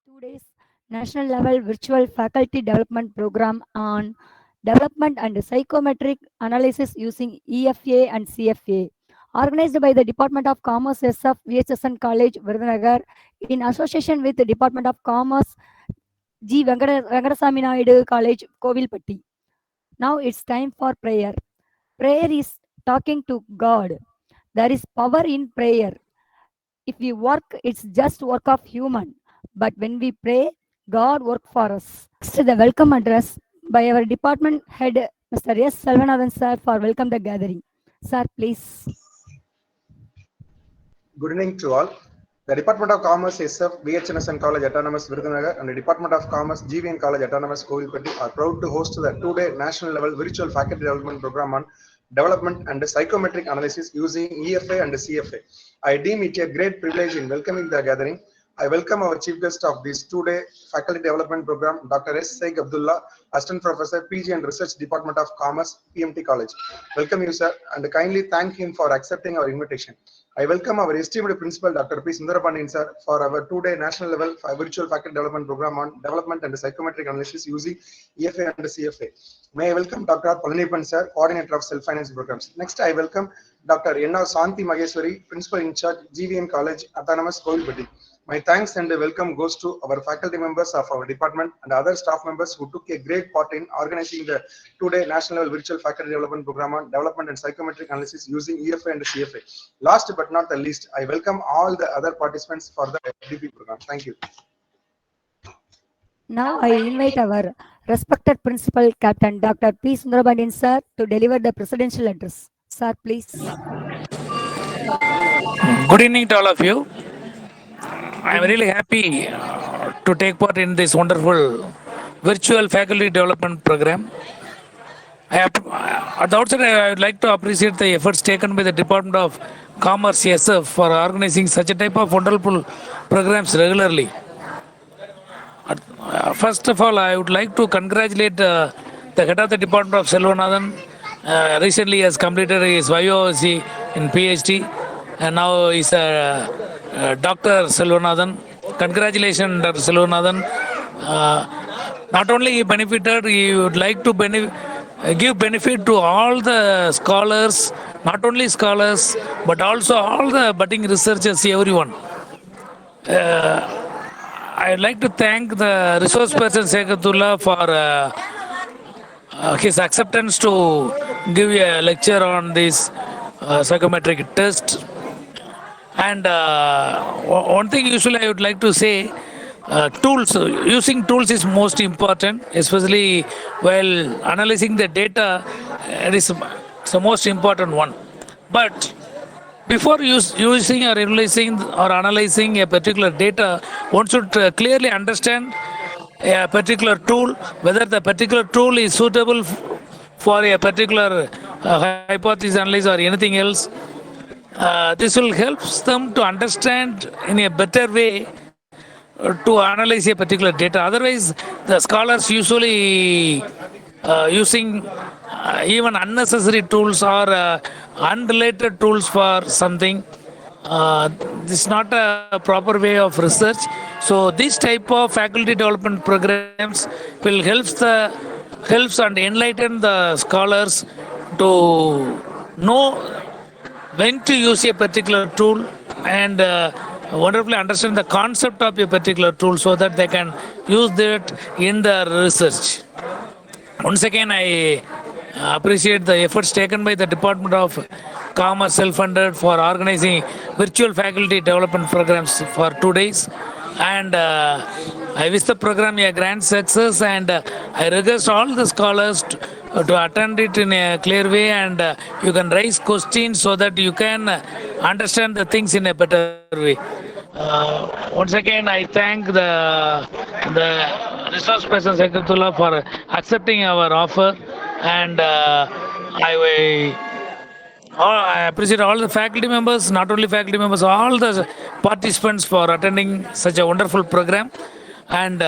2 days national level virtual faculty development program on development and psychometric analysis using EFA and CFA, organized by the Department of Commerce SF V.H.N.S.N.College, Virudhunagar, in association with the Department of Commerce Venkadasamy Naidu College, Kovilpatti. Now it's time for prayer. Prayer is talking to God. There is power in prayer. If we work, it's just work of human. But when we pray, God work for us. So the welcome address by our department head, Mr. S. Selvanathan sir, for welcome the gathering. Sir, please. Good evening to all. The Department of Commerce SF V.H.N.S.N.College Autonomous Virudhunagar and the Department of Commerce V.H.N.S.N. College Autonomous Kovilpatti are proud to host the 2-day national level virtual faculty development program on development and psychometric analysis using EFA and CFA. I deem it a great privilege in welcoming the gathering. I welcome our chief guest of this 2-day faculty development program, Dr. S. Saig Abdullah, Assistant Professor, PG and Research Department of Commerce, PMT College. Welcome you, sir, and kindly thank him for accepting our invitation. I welcome our esteemed principal, Dr. P. Sundarabandin, sir, for our 2-day national level virtual faculty development program on development and psychometric analysis using EFA and CFA. May I welcome Dr. Palanipan, sir, coordinator of self-finance programs. Next, I welcome Dr. N. Santi Maheshwari, principal in charge, V.H.N.S.N. College, Autonomous Kovilpatti. My thanks and welcome goes to our faculty members of our department and other staff members who took a great part in organizing the 2-day national level virtual faculty development program on development and psychometric analysis using EFA and CFA. Last but not the least, I welcome all the other participants for the FDP program. Thank you. Now I invite our respected principal, Captain Dr. P. Sundarabandin, sir, to deliver the presidential address. Sir, please. Good evening to all of you. I am really happy to take part in this wonderful virtual faculty development program. At the outset, I would like to appreciate the efforts taken by the Department of Commerce SF for organizing such a type of wonderful programs regularly. First of all, I would like to congratulate the head of the Department of Selvanathan. Recently has completed his YOC in PhD and now is Dr. Selvanathan. Congratulations, Dr. Selvanathan. Not only he benefited, he would like to give benefit to all the scholars, not only scholars, but also all the budding researchers, everyone. I'd like to thank the resource person Sekatullah for his acceptance to give a lecture on this psychometric test. And one thing usually I would like to say, tools, using tools is most important, especially while analyzing the data, it is the most important one. But before using or analyzing a particular data, one should clearly understand a particular tool, whether the particular tool is suitable for a particular hypothesis analysis or anything else. This will help them to understand in a better way to analyze a particular data. Otherwise, the scholars usually using even unnecessary tools or unrelated tools for something. This is not a proper way of research. So this type of faculty development programs will helps and enlighten the scholars to know when to use a particular tool and wonderfully understand the concept of a particular tool so that they can use that in their research. Once again, I appreciate the efforts taken by the Department of Commerce self-funded for organizing virtual faculty development programs for 2 days. And I wish the program a grand success, and I request all the scholars to attend it in a clear way, and you can raise questions so that you can understand the things in a better way. Once again, I thank the resource person Sekatullah for accepting our offer, and I appreciate all the faculty members, not only faculty members, all the participants for attending such a wonderful program. And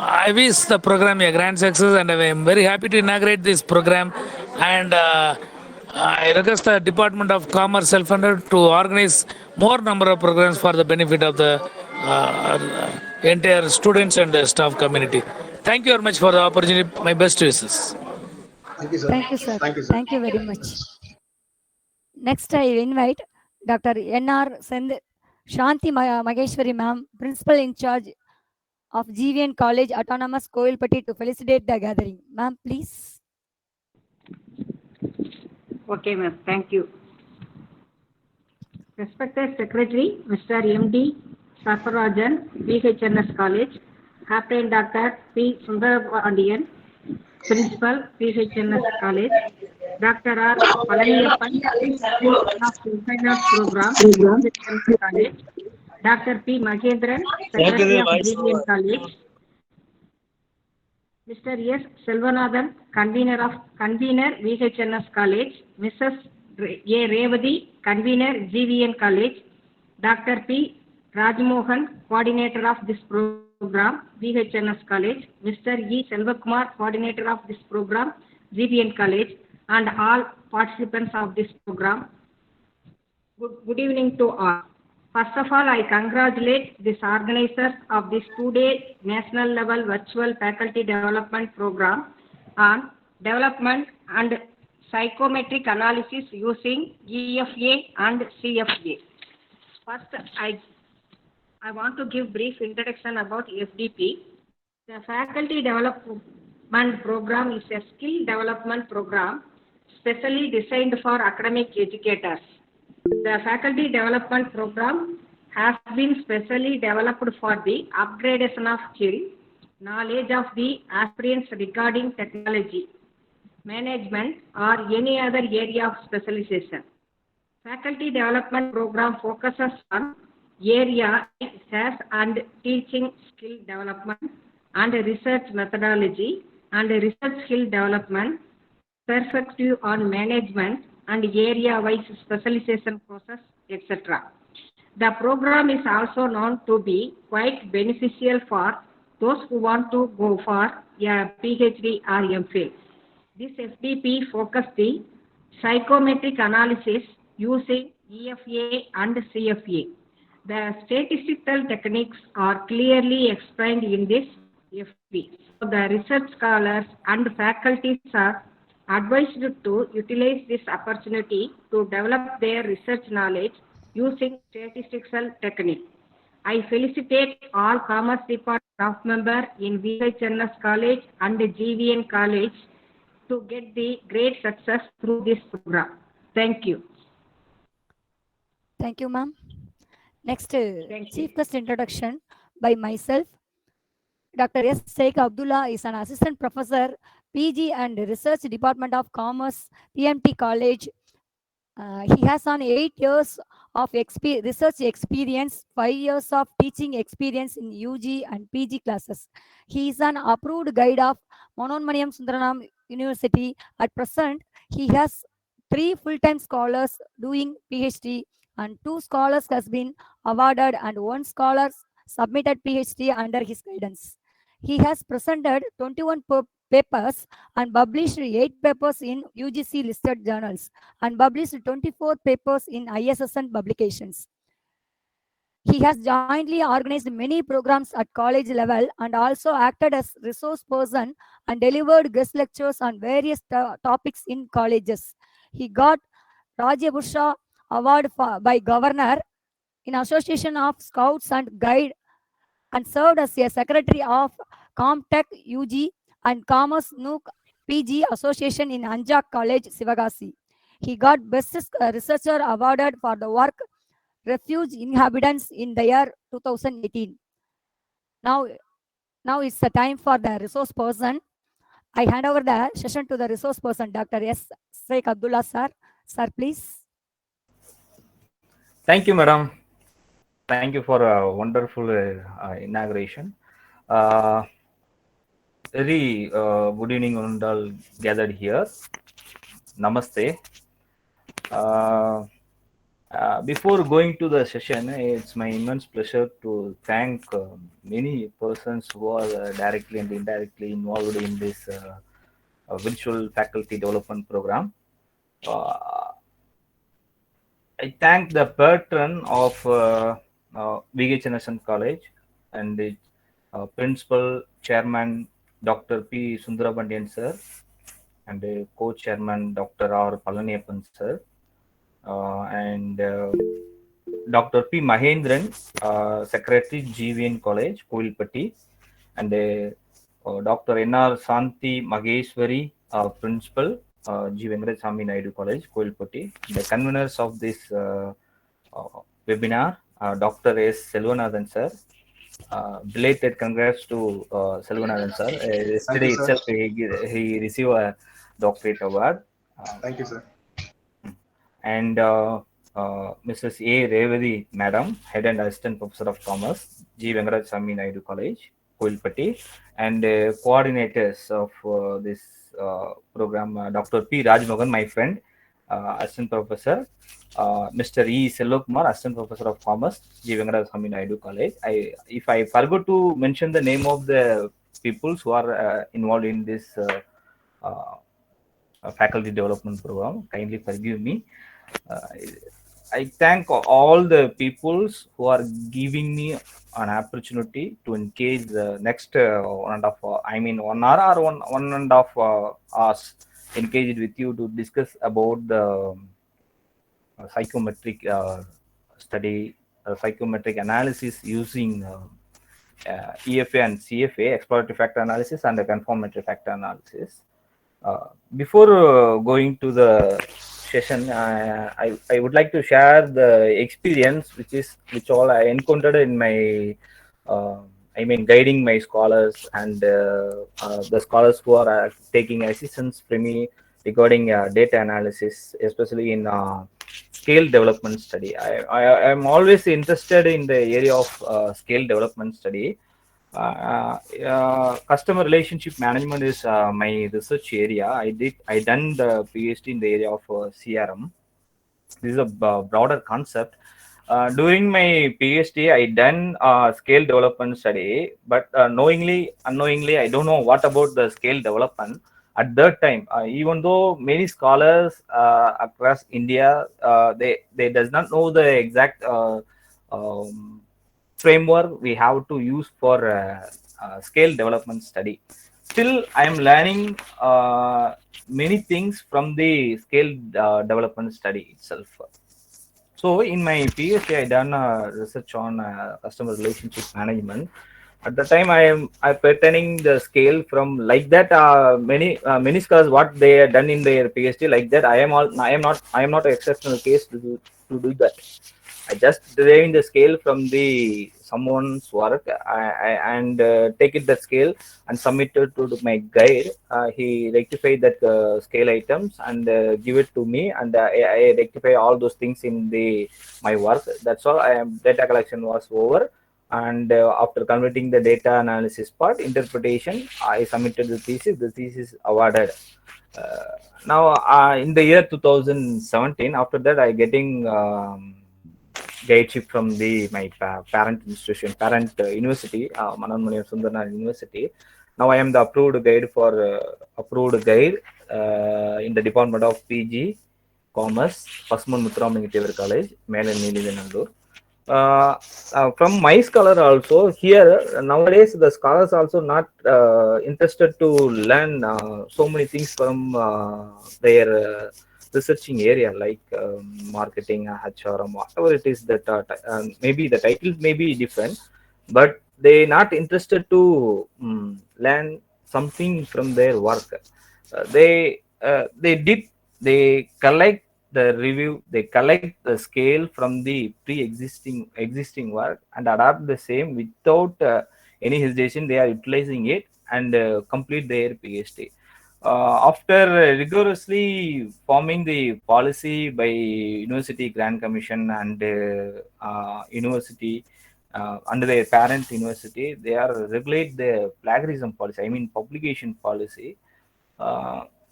I wish the program a grand success, and I am very happy to inaugurate this program. And I request the Department of Commerce self-funded to organize more number of programs for the benefit of the entire students and staff community. Thank you very much for the opportunity. My best wishes. Thank you, sir. Thank you, sir. Thank you, sir. Thank you very much. Next, I invite Dr. N.R. Shanti Mageshwari ma'am, Principal in charge of V.H.N.S.N. College Autonomous Kovilpatti to felicitate the gathering. Ma'am, please. Okay, ma'am. Thank you. Respected Secretary, Mr. M.D. Sarfarajan, V.H.N.S.N. College, Captain Dr. P. Sundarabadiyan, Principal, V.H.N.S.N. College, Dr. R. Palaniyappan, of Finance Program, V.H.N.S.N. College, Dr. P. Mahendran, Secretary of GVN College, Mr. S. Selvanathan, Convener V.H.N.S. College, Mrs. A. Revati, Convener GVN College, Dr. P. Rajmohan, Coordinator of this program, V.H.N.S. College, Mr. E. Selvakumar, Coordinator of this program, GVN College, and all participants of this program. Good evening to all. First of all, I congratulate these organizers of this two-day national level virtual faculty development program on development and psychometric analysis using EFA and CFA. First, I want to give brief introduction about FDP. The faculty development program is a skill development program specially designed for academic educators. The faculty development program has been specially developed for the upgradation of skill, knowledge of the aspirants regarding technology, management, or any other area of specialization. Faculty development program focuses on area such and teaching skill development and research methodology and research skill development, perspective on management and area-wise specialization process, etc. The program is also known to be quite beneficial for those who want to go for a PhD or MPhil. This FDP focuses the psychometric analysis using EFA and CFA. The statistical techniques are clearly explained in this FDP. So the research scholars and faculties are advised to utilize this opportunity to develop their research knowledge using statistical technique. I felicitate all Commerce Department staff members in V.H.N.S. College and GVN College to get the great success through this program. Thank you. Thank you, ma'am. Next, Thank chief you. guest introduction by myself. Dr. S. Sheikh Abdullah is an assistant professor, PG and Research Department of Commerce, PMT College. He has on 8 years of research experience, 5 years of teaching experience in UG and PG classes. He is an approved guide of Manonmaniam Sundaram University. At present, he has 3 full-time scholars doing PhD and 2 scholars has been awarded and 1 scholar submitted PhD under his guidance. He has presented 21 papers and published 8 papers in UGC listed journals and published 24 papers in ISSN publications. He has jointly organized many programs at college level and also acted as resource person and delivered guest lectures on various topics in colleges. He got Rajabhusha Award by Governor in Association of Scouts and Guide and served as a secretary of Comtech UG and Commerce Nook PG Association in Anjak College, Sivagasi. He got Best Researcher awarded for the work Refuge Inhabitants in the year 2018. Now it's the time for the resource person. I hand over the session to the resource person, Dr. S. Sheikh Abdullah sir. Sir, please. Thank you, madam. Thank you for a wonderful inauguration. Very good evening, all gathered here. Namaste. Before going to the session, it's my immense pleasure to thank many persons who are directly and indirectly involved in this virtual faculty development program. I thank the patron of V.H.N.S.N.College, and the principal chairman Dr. P. Sundarabandian sir, and the co-chairman Dr. R. Palaniappan sir, and Dr. P. Mahendran, secretary GVN College, Kovilpatti, and Dr. N.R. Santi Mageshwari, principal, G. Venkateswamy Naidu College, Kovilpatti. The conveners of this webinar, Dr. S. Selvanathan sir. Belated congrats to Selvanathan sir. Thank you, Yesterday sir. itself, he received a doctorate award. Thank you, sir. And Mrs. A. Revadi, Madam, Head and Assistant Professor of Commerce, G. Venkateswamy Naidu College, Kovilpatti, and coordinators of this program, Dr. P. Rajmohan, my friend, Assistant Professor, Mr. E. Selvakumar, Assistant Professor of Commerce, G. Venkateswamy Naidu College. If I forgot to mention the name of the people who are involved in this faculty development program, kindly forgive me. I thank all the peoples who are giving me an opportunity to engage the next 1.5 hour or one and a half hours engaged with you to discuss about the psychometric study, psychometric analysis using EFA and CFA, exploratory factor analysis, and the conformatory factor analysis. Before going to the session, I would like to share the experience which all I encountered in my guiding my scholars and the scholars who are taking assistance from me regarding data analysis, especially in scale development study. I am always interested in the area of scale development study. Customer relationship management is my research area. I done the PhD in the area of CRM. This is a broader concept. During my PhD, I done scale development study, but unknowingly, I don't know what about the scale development at that time. Even though many scholars across India, they does not know the exact framework we have to use for scale development study. Still, I am learning many things from the scale development study itself. So, in my PhD, I done research on customer relationship management. At the time, I pertaining the scale from like that. Many scholars what they have done in their PhD like that. I am not an exceptional case to do that. I just deriving the scale from the someone's work and take it that scale and submit it to my guide. He rectified that scale items and give it to me, and I rectify all those things in my work. That's all. Data collection was over, and after converting the data analysis part, interpretation, I submitted the thesis. The thesis awarded. Now in the year 2017, after that I getting guideship from my parent institution, parent university, Mananmani Sundarnath University. Now I am the approved guide in the Department of PG Commerce, Pasman Muthuramangi College, Mele Nilidanallur. From my scholar also here nowadays the scholars also not interested to learn so many things from their researching area like marketing, HRM, whatever it is that maybe the titles may be different, but they not interested to learn something from their work. They collect the review, they collect the scale from the existing work and adapt the same without any hesitation. They are utilizing it and complete their PhD. After rigorously forming the policy by University Grand Commission and university under their parent university, they are regulate the plagiarism policy, I mean publication policy.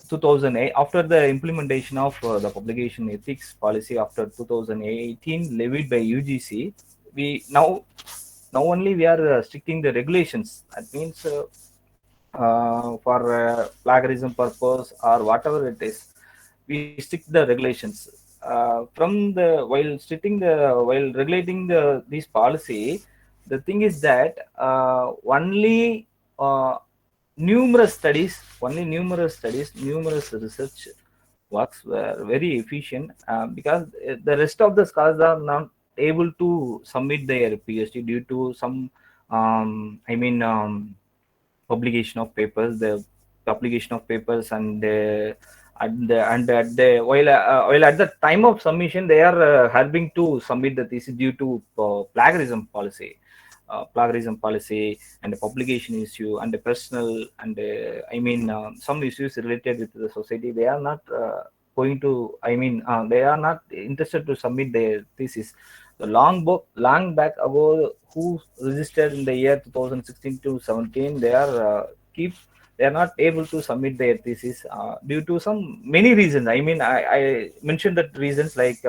2008, after the implementation of the publication ethics policy after 2018 levied by UGC, we now only we are sticking the regulations. That means for plagiarism purpose or whatever it is, we stick the regulations. from the while regulating these policy, the thing is that numerous research works were very efficient, because the rest of the scholars are not able to submit their PhD due to some publication of papers, the publication of papers, and at the while at the time of submission they are having to submit the thesis due to plagiarism policy and the publication issue and the personal and some issues related with the society. They are not going to they are not interested to submit their thesis. The long back ago, who registered in the year 2016 to 17, they are not able to submit their thesis due to some many reasons. I mentioned that reasons like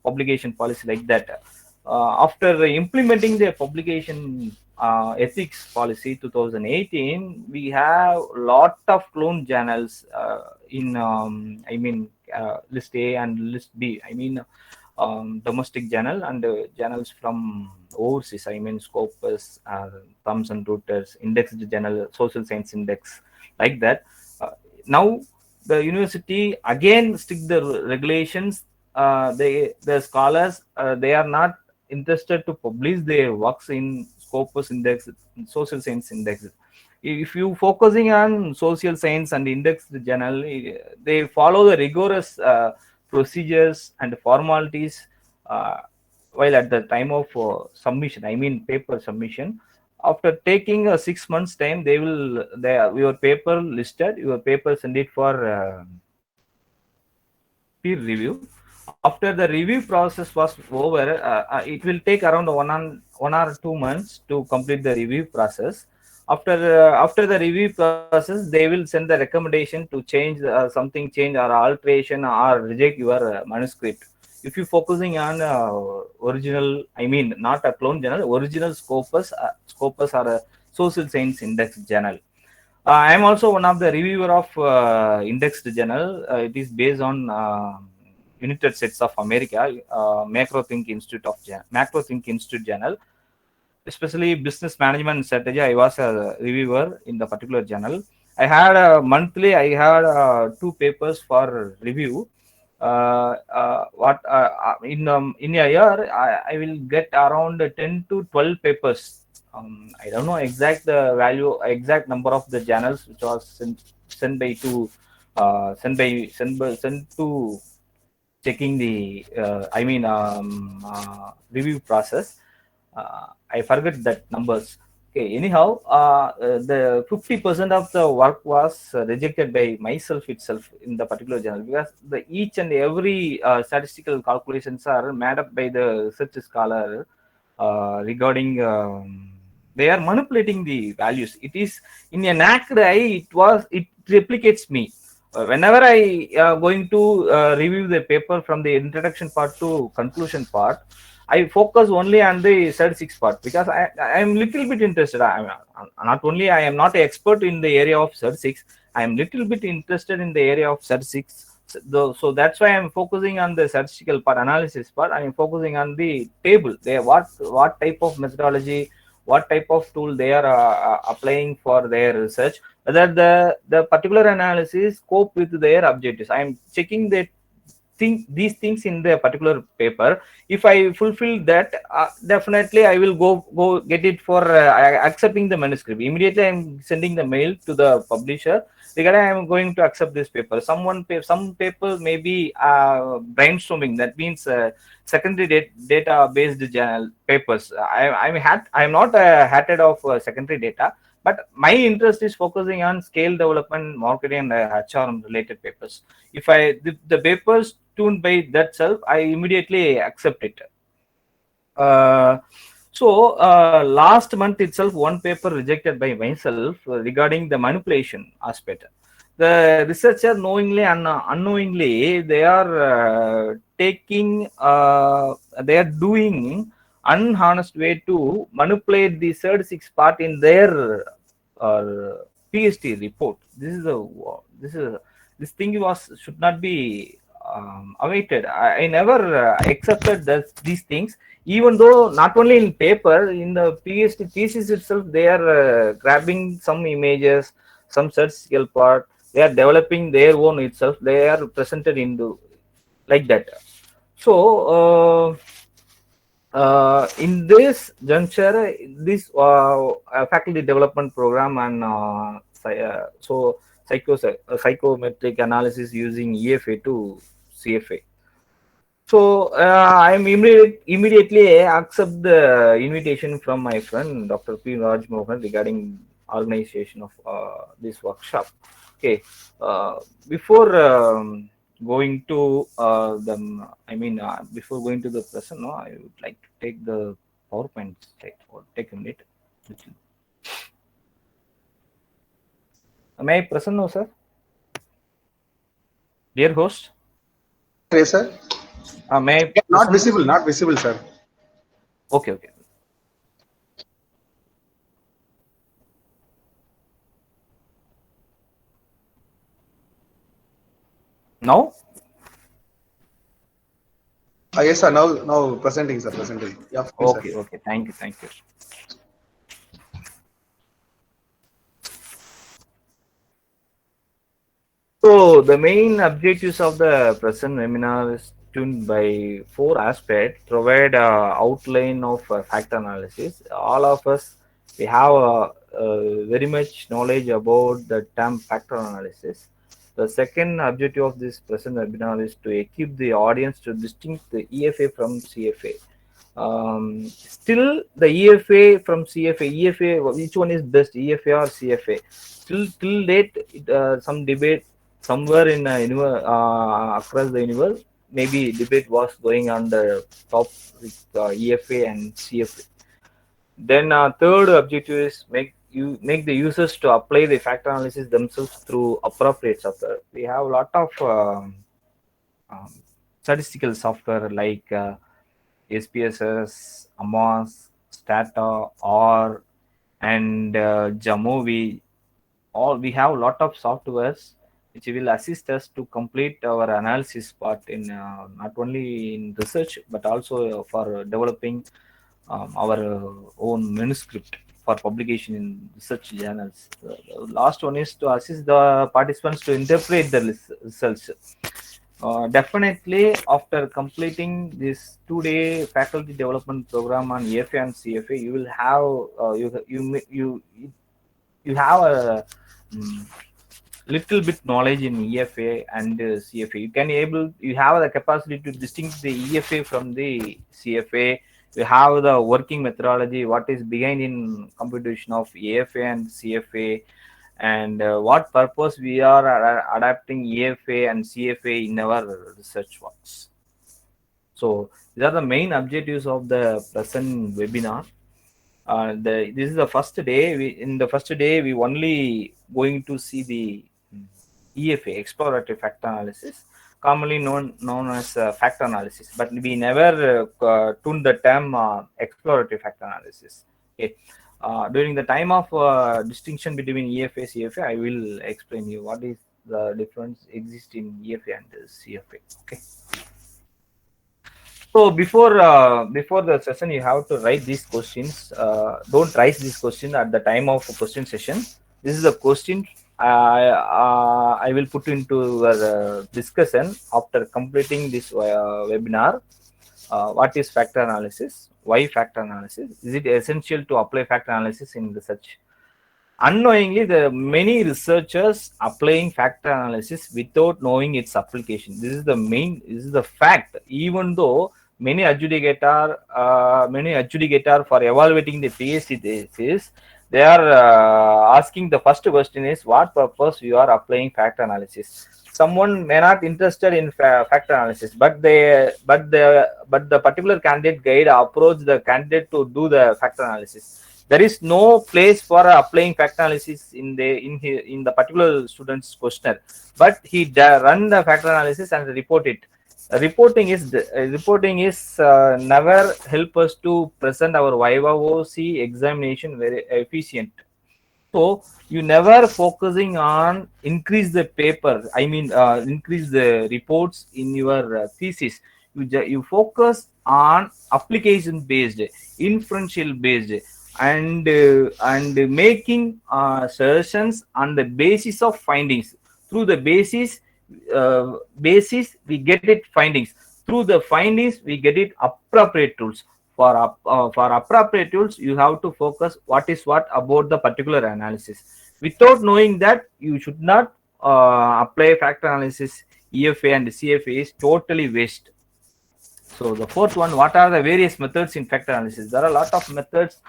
publication policy like that. After implementing the publication ethics policy 2018, we have lot of clone journals in list A and list B. Domestic journal and journals from overseas. Scopus, Thomson Reuters, indexed journal, social science index, like that. Now the university again stick the regulations. The scholars they are not interested to publish their works in Scopus index, social science index. If you focusing on social science and indexed journal, they follow the rigorous procedures and formalities while at the time of submission, paper submission. After taking a 6 months time, your paper listed, your paper send it for peer review. After the review process was over, it will take around 1 or 2 months to complete the review process. After the review process, they will send the recommendation to change change or alteration or reject your manuscript. If you focusing on original, not a clone journal, original Scopus or a social science index journal. I am also one of the reviewer of indexed journal. It is based on United States of America, Macrothink Institute journal. Especially business management strategy, I was a reviewer in the particular journal. I had two papers for review. In a year, I will get around 10 to 12 papers. I don't know exact number of the journals which was sent to checking the review process. I forget that numbers. Okay, anyhow, the 50% of the work was rejected by myself itself in the particular journal, because each and every statistical calculations are made up by the research scholar regarding they are manipulating the values. It is in a naked eye, it replicates me. Whenever I going to review the paper from the introduction part to conclusion part, I focus only on the statistics part, because I am little bit interested. I am not an expert in the area of statistics. I am little bit interested in the area of statistics. So that's why I am focusing on the statistical part, analysis part. I am focusing on the table. What type of methodology, what type of tool they are applying for their research, whether the particular analysis cope with their objectives. I am checking these things in the particular paper. If I fulfill that, definitely I will go get it for accepting the manuscript. Immediately I am sending the mail to the publisher regarding I am going to accept this paper. Some paper may be brainstorming. That means secondary data based journal papers. I am not hatted of secondary data, but my interest is focusing on scale development, marketing, and HRM related papers. If the papers tuned by that self, I immediately accept it. Last month itself, one paper rejected by myself regarding the manipulation aspect. The researcher knowingly and unknowingly, they are doing unhonest way to manipulate the third six part in their PhD report. This thing should not be awaited. I never accepted these things, even though not only in paper, in the PhD thesis itself, they are grabbing some images, some statistical part, they are developing their own itself, they are presented into like that. So in this juncture, this faculty development program and psychometric analysis using EFA to CFA. So I'm immediately accept the invitation from my friend Dr. P. Rajmohan regarding organization of this workshop. Okay, before going to before going to the present, no, I would like to take the PowerPoint slide or take a minute. May I present now, sir? Dear host. Yes, sir. May I not visible, sir. Okay. Now? Yes, sir. Now presenting, sir. Presenting. Yeah, please, okay, sir. Okay. Thank you. So the main objectives of the present webinar is tuned by 4 aspects: provide outline of factor analysis. All of us, we have very much knowledge about the term factor analysis. The second objective of this present webinar is to equip the audience to distinguish the EFA from CFA. Still the EFA from CFA, which one is best, EFA or CFA? Till date, some debate somewhere in across the universe, maybe debate was going on the top with EFA and CFA. Then third objective is make the users to apply the factor analysis themselves through appropriate software. We have a lot of statistical software like SPSS, AMOS, Stata, R, and Jamovi. We have a lot of softwares which will assist us to complete our analysis part in not only in research but also for developing our own manuscript for publication in research journals. The last one is to assist the participants to interpret the results. Definitely, after completing this 2-day faculty development program on EFA and CFA, you will have you have a little bit knowledge in EFA and CFA. You have the capacity to distinguish the EFA from the CFA. You have the working methodology, what is behind in computation of EFA and CFA, and what purpose we are adapting EFA and CFA in our research works. So these are the main objectives of the present webinar. This is the first day. In the first day, we only going to see the EFA, exploratory factor analysis, commonly known as factor analysis, but we never tuned the term exploratory factor analysis. Okay. During the time of distinction between EFA CFA, I will explain you what is the difference exists in EFA and CFA. Okay. So before the session, you have to write these questions. Don't write this question at the time of question session. This is a question I will put into our discussion after completing this webinar. What is factor analysis? Why factor analysis? Is it essential to apply factor analysis in research? Unknowingly, the many researchers applying factor analysis without knowing its application. This is the fact. Even though many adjudicator for evaluating the PhD thesis, they are asking the first question is what purpose you are applying factor analysis. Someone may not interested in factor analysis, but the particular candidate guide approach the candidate to do the factor analysis. There is no place for applying factor analysis in the particular student's questionnaire, but he run the factor analysis and report it. Reporting is never help us to present our Viva OC examination very efficient. So So you never focusing on increase the paper. I mean, increase the reports in your thesis. You focus on application based, inferential based, and making suggestions on the basis of findings. Through the basis we get it findings. Through the findings we get it appropriate tools. For appropriate tools you have to focus what is what about the particular analysis. Without knowing that, you should not apply factor analysis. EFA and CFA is totally waste. So the fourth one, what are the various methods in factor analysis? There are a lot of methods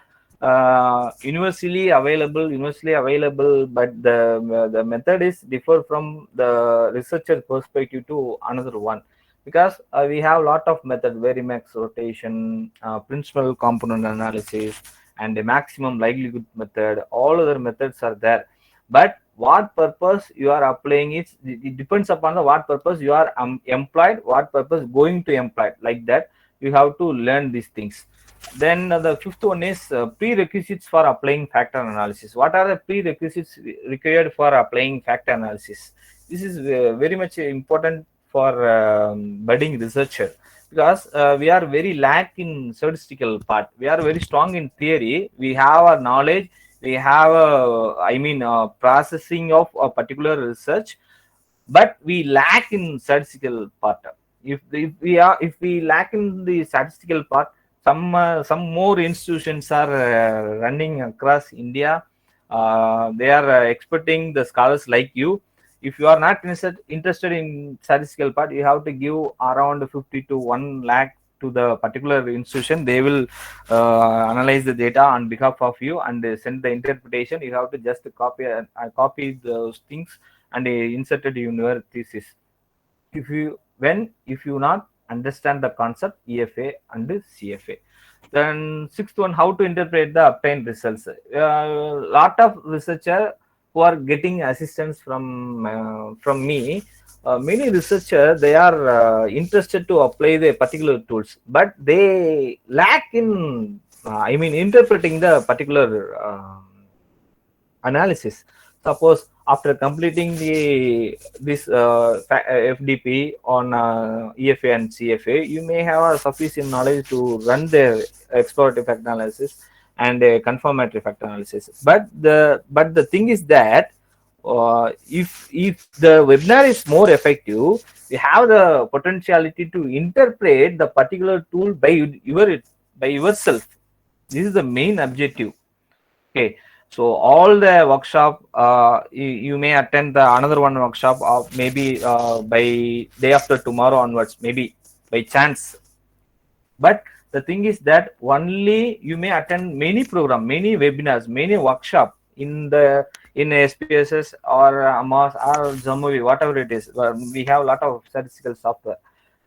universally available, but the method is differ from the researcher perspective to another one, because we have a lot of method, varimax rotation, principal component analysis, and the maximum likelihood method. All other methods are there, but what purpose you are applying it depends upon the what purpose you are employed, what purpose going to employ. Like that you have to learn these things. Then the fifth one is prerequisites for applying factor analysis. What are the prerequisites required for applying factor analysis? This is very much important for budding researcher, because we are very lack in statistical part. We are very strong in theory. We have our knowledge. We have processing of a particular research, but we lack in statistical part. If we lack in the statistical part, some more institutions are running across India. They are expecting the scholars like you. If you are not interested in statistical part, you have to give around 50 to 1 lakh to the particular institution. They will analyze the data on behalf of you and send the interpretation. You have to just copy those things and insert it in your thesis. If you not understand the concept EFA and CFA. Then sixth one, how to interpret the obtained results. Lot of researcher who are getting assistance from me. Many researchers, they are interested to apply the particular tools, but they lack in interpreting the particular analysis. Suppose after completing this FDP on EFA and CFA, you may have a sufficient knowledge to run the explorative factor analysis and confirmatory factor analysis. But the thing is that if the webinar is more effective, we have the potentiality to interpret the particular tool by yourself. This is the main objective. Okay, so all the workshop, you may attend the another one workshop of maybe by day after tomorrow onwards, maybe by chance. But the thing is that only you may attend many program, many webinars, many workshop in SPSS or AMAS or Zomovi, whatever it is. We have a lot of statistical software.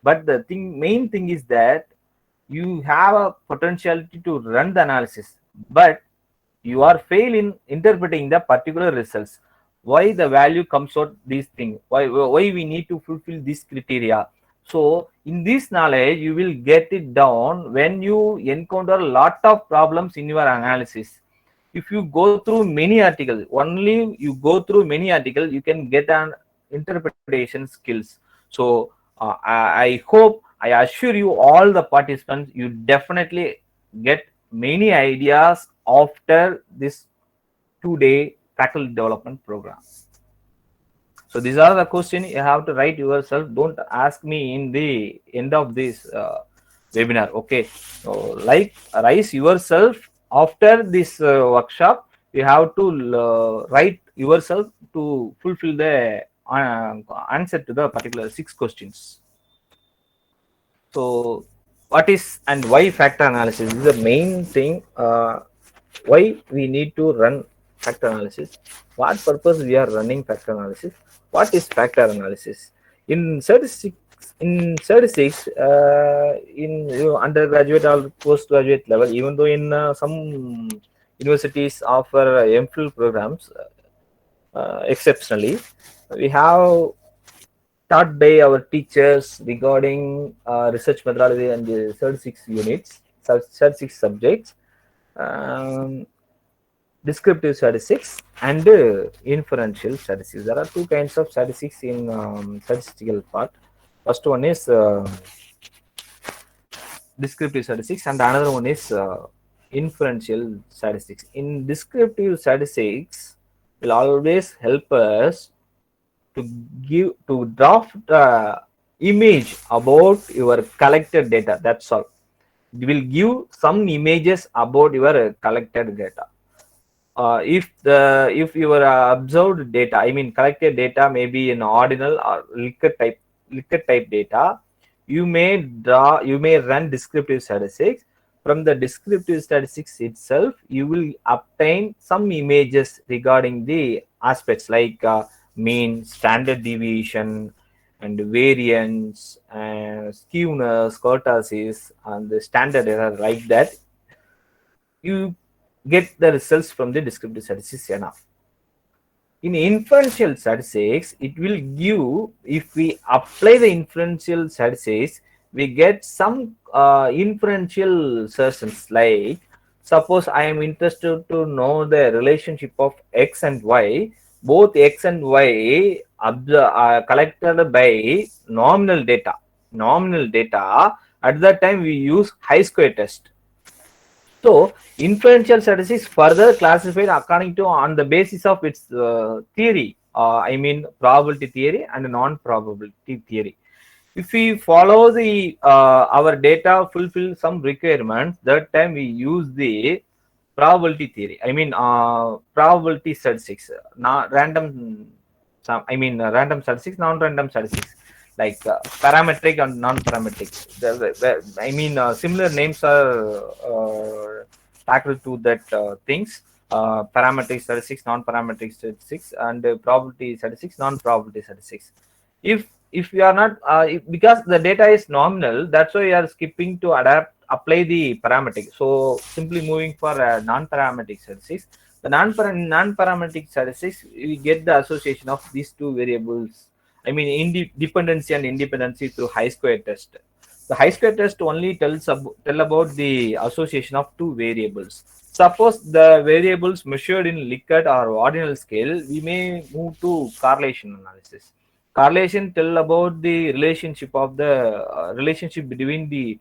But the main thing is that you have a potentiality to run the analysis, but you are fail in interpreting the particular results. Why the value comes out these things? Why we need to fulfill this criteria? So in this knowledge, you will get it down when you encounter a lot of problems in your analysis. If you go through many articles, only you go through many articles, you can get an interpretation skills. So I hope, I assure you all the participants, you definitely get many ideas after this 2-day faculty development program. So these are the questions you have to write yourself. Don't ask me in the end of this webinar. Okay, so raise yourself after this workshop. You have to write yourself to fulfill the answer to the particular 6 questions. So what is and why factor analysis? This is the main thing. Why we need to run factor analysis? What purpose we are running factor analysis? What is factor analysis? In statistics, in undergraduate or postgraduate level, even though in some universities offer MPhil programs, exceptionally, we have taught by our teachers regarding research methodology and the 36 units, 36 subjects. descriptive statistics and inferential statistics. There are two kinds of statistics in statistical part. First one is descriptive statistics and another one is inferential statistics. In descriptive statistics will always help us to give to draft image about your collected data. That's all. It will give some images about your collected data. If your observed data, I mean collected data, may be in ordinal or liquid type data, you may run descriptive statistics. From the descriptive statistics itself, you will obtain some images regarding the aspects like mean, standard deviation, and variance, skewness, kurtosis, and the standard error, like that. You get the results from the descriptive statistics enough. In inferential statistics, it will give, if we apply the inferential statistics, we get some inferential assertions, like suppose I am interested to know the relationship of x and y. Both x and y are collected by nominal data. At that time we use chi-square test. So inferential statistics further classified according to on the basis of its theory. I mean probability theory and non-probability theory. If we follow the our data fulfill some requirements, that time we use the probability theory. I mean probability statistics, not random. Random statistics, non-random statistics, like parametric and non-parametric. Similar names are tackled to that things. Parametric statistics, non-parametric statistics, and probability statistics, non-probability statistics. If we are not because the data is nominal, that's why we are skipping to apply the parametric. So simply moving for non-parametric statistics. The non-parametric statistics, we get the association of these two variables. I mean, dependency and independency through chi-square test. The chi-square test only tell about the association of two variables. Suppose the variables measured in Likert or ordinal scale, we may move to correlation analysis. Correlation tell about the relationship of the relationship between the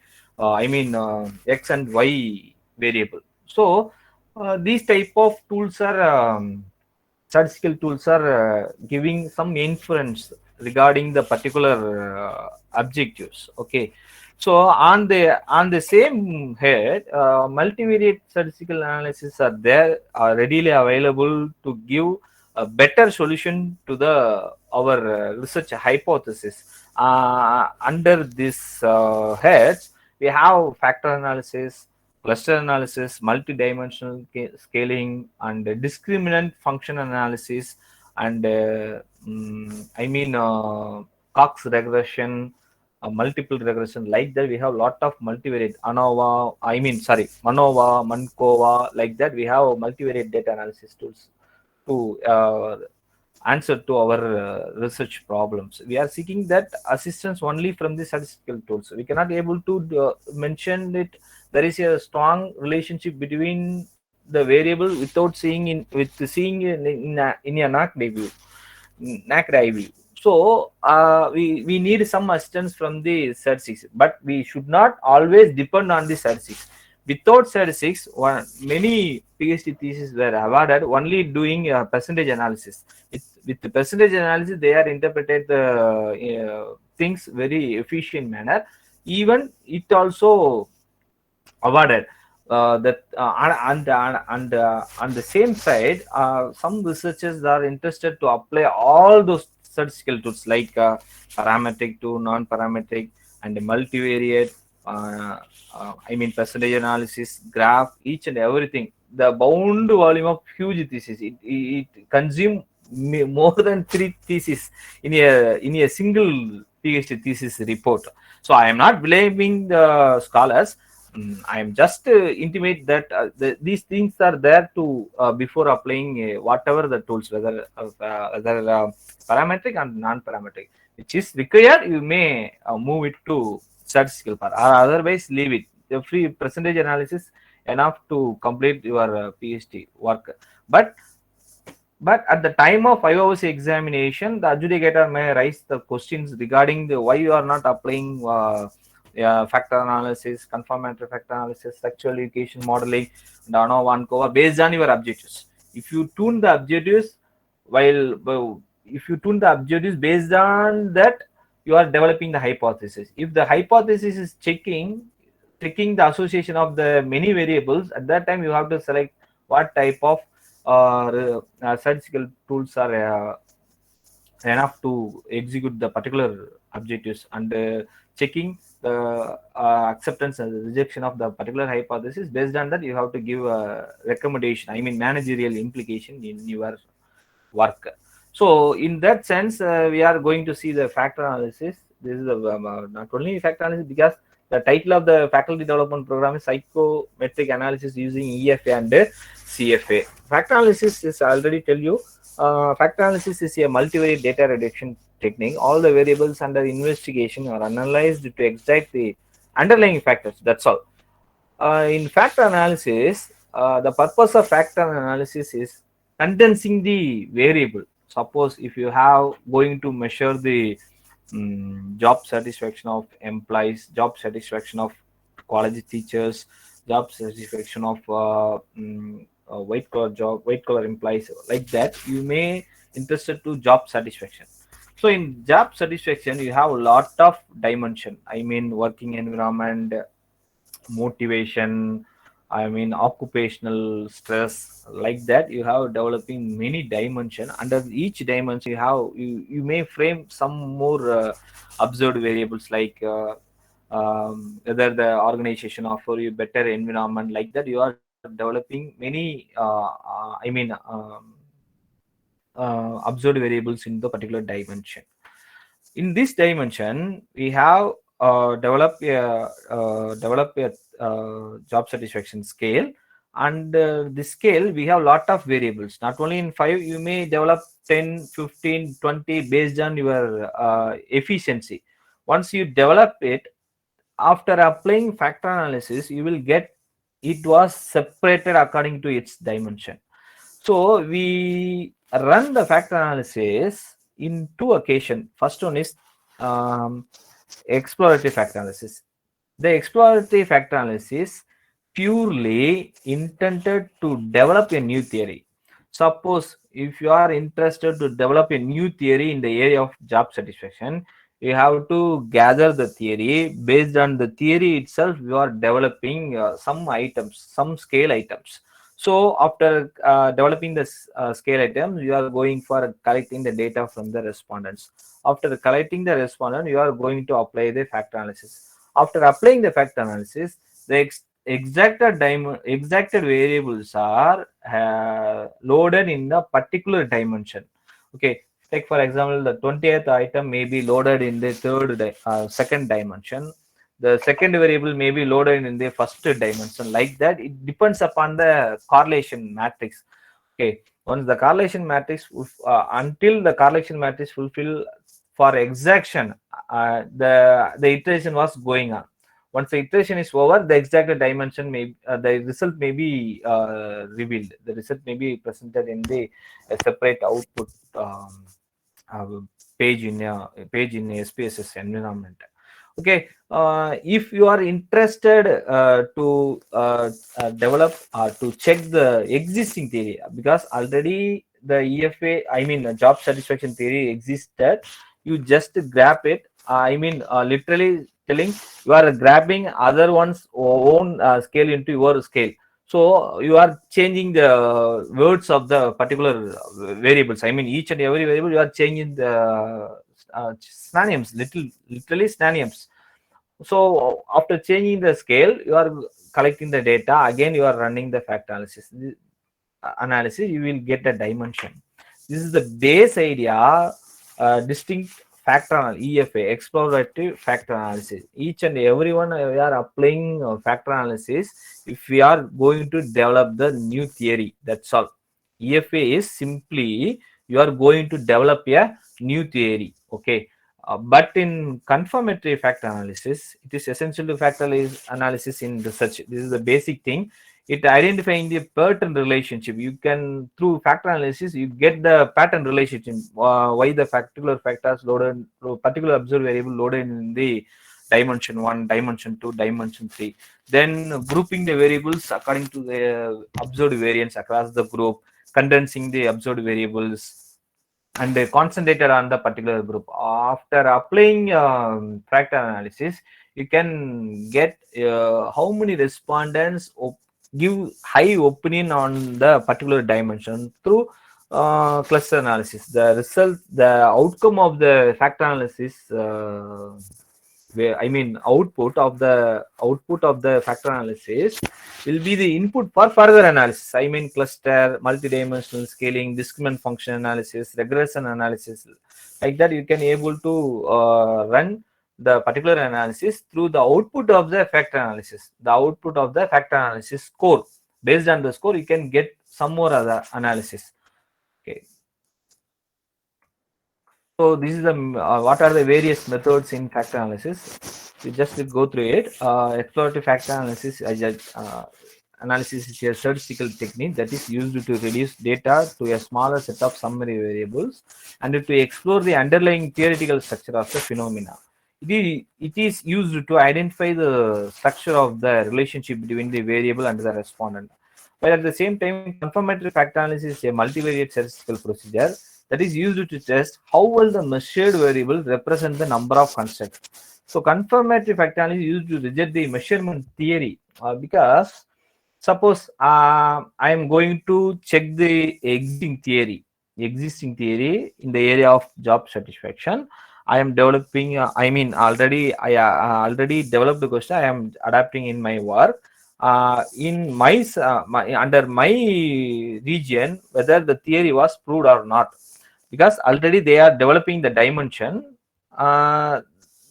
x and y variable. So these type of tools are statistical tools are giving some inference regarding the particular objectives. Okay, so on the same head, multivariate statistical analysis are there, are readily available to give a better solution to the our research hypothesis. Under this heads, we have factor analysis, cluster analysis, multidimensional scaling, and discriminant function analysis, and Cox regression, multiple regression. Like that, we have a lot of multivariate MANOVA, MANCOVA. Like that, we have multivariate data analysis tools to answer to our research problems. We are seeking that assistance only from the statistical tools. We cannot able to mention it. There is a strong relationship between the variable without seeing in a naked eye view. So we need some assistance from the statistics, but we should not always depend on the statistics. Without statistics, many PhD theses were awarded only doing percentage analysis. With the percentage analysis, they are interpreted the things very efficient manner. Even it also awarded that on the same side, some researchers are interested to apply all those statistical tools like parametric to non-parametric and multivariate. Percentage analysis, graph, each and everything. The bound volume of huge thesis. It consumes more than 3 theses in a single PhD thesis report. So I am not blaming the scholars. I am just intimate that these things are there to before applying whatever the tools, whether parametric and non-parametric, which is required. You may move it to statistical part, or otherwise leave it. The free percentage analysis enough to complete your PhD work. But at the time of IOC examination, the adjudicator may raise the questions regarding the why you are not applying factor analysis, confirmatory factor analysis, sexual education modeling, and ANOVA and COVA based on your objectives. If you tune the objectives if you tune the objectives based on that, you are developing the hypothesis. If the hypothesis is checking the association of the many variables, at that time you have to select what type of statistical tools are enough to execute the particular objectives, and checking the acceptance and rejection of the particular hypothesis. Based on that, you have to give a recommendation, I mean managerial implication in your work. So in that sense, we are going to see the factor analysis. This is not only factor analysis, because the title of the faculty development program is psychometric analysis using EFA and CFA. Factor analysis is, I already tell you, factor analysis is a multivariate data reduction technique. All the variables under investigation are analyzed to extract the underlying factors. That's all. In factor analysis, the purpose of factor analysis is condensing the variable. Suppose if you have going to measure the job satisfaction of employees, job satisfaction of college teachers, job satisfaction of white collar employees, like that, you may interested to job satisfaction. So in job satisfaction, you have a lot of dimension. I mean working environment, motivation, I mean occupational stress, like that. You have developing many dimension. Under each dimension, you may frame some more observed variables, like whether the organization offer you better environment, like that. You are developing many observed variables in the particular dimension. In this dimension, we have develop a job satisfaction scale, and this scale we have lot of variables. Not only in 5, you may develop 10, 15, 20 based on your efficiency. Once you develop it, after applying factor analysis, you will get it was separated according to its dimension. So we run the factor analysis in 2 occasions. First one is exploratory factor analysis. The exploratory factor analysis purely intended to develop a new theory. Suppose if you are interested to develop a new theory in the area of job satisfaction, you have to gather the theory. Based on the theory itself, you are developing some items, some scale items. So after developing this scale items, you are going for collecting the data from the respondents. After collecting the respondent, you are going to apply the factor analysis. After applying the factor analysis, the exacted variables are loaded in the particular dimension. Okay, take for example, the 20th item may be loaded in the second dimension. The second variable may be loaded in the first dimension. Like that, it depends upon the correlation matrix. Okay, once the correlation matrix until the correlation matrix fulfill for exaction, the iteration was going on. Once the iteration is over, the exact dimension may the result may be revealed. The result may be presented in the separate output page in a SPSS environment. Okay, if you are interested to develop or to check the existing theory, because already the EFA, I mean job satisfaction theory existed, you just grab it. Literally telling, you are grabbing other one's own scale into your scale. So you are changing the words of the particular variables. I mean each and every variable, you are changing the synonyms, literally synonyms. So after changing the scale, you are collecting the data. Again, you are running the factor analysis. You will get a dimension. This is the base idea. Distinct factor analysis, EFA, explorative factor analysis. Each and everyone we are applying factor analysis if we are going to develop the new theory. That's all. EFA is simply you are going to develop a new theory. Okay. But in confirmatory factor analysis, it is essential to factor analysis in research. This is the basic thing. it identifying the pattern relationship. You can, through factor analysis, you get the pattern relationship, why the particular factors loaded, particular observed variable loaded in the dimension 1, dimension 2, dimension 3, then grouping the variables according to the observed variance across the group, condensing the observed variables, and concentrated on the particular group. After applying factor analysis, you can get how many respondents give high opinion on the particular dimension through cluster analysis. The result, the outcome of the factor analysis, I mean output of the factor analysis will be the input for further analysis. I mean cluster, multidimensional scaling, discriminant function analysis, regression analysis. Like that, you can able to run the particular analysis through the output of the factor analysis. The output of the factor analysis score. Based on the score, you can get some more other analysis. Okay. So this is the what are the various methods in factor analysis. We just go through it. Exploratory factor analysis analysis is a statistical technique that is used to reduce data to a smaller set of summary variables and to explore the underlying theoretical structure of the phenomena. It is used to identify the structure of the relationship between the variable and the respondent. But at the same time, confirmatory factor analysis is a multivariate statistical procedure that is used to test how well the measured variable represent the number of constructs. So confirmatory factor analysis is used to reject the measurement theory because suppose I am going to check the existing theory in the area of job satisfaction. I am developing. Already developed the question. I am adapting in my work. In my under my region, whether the theory was proved or not, because already they are developing the dimension and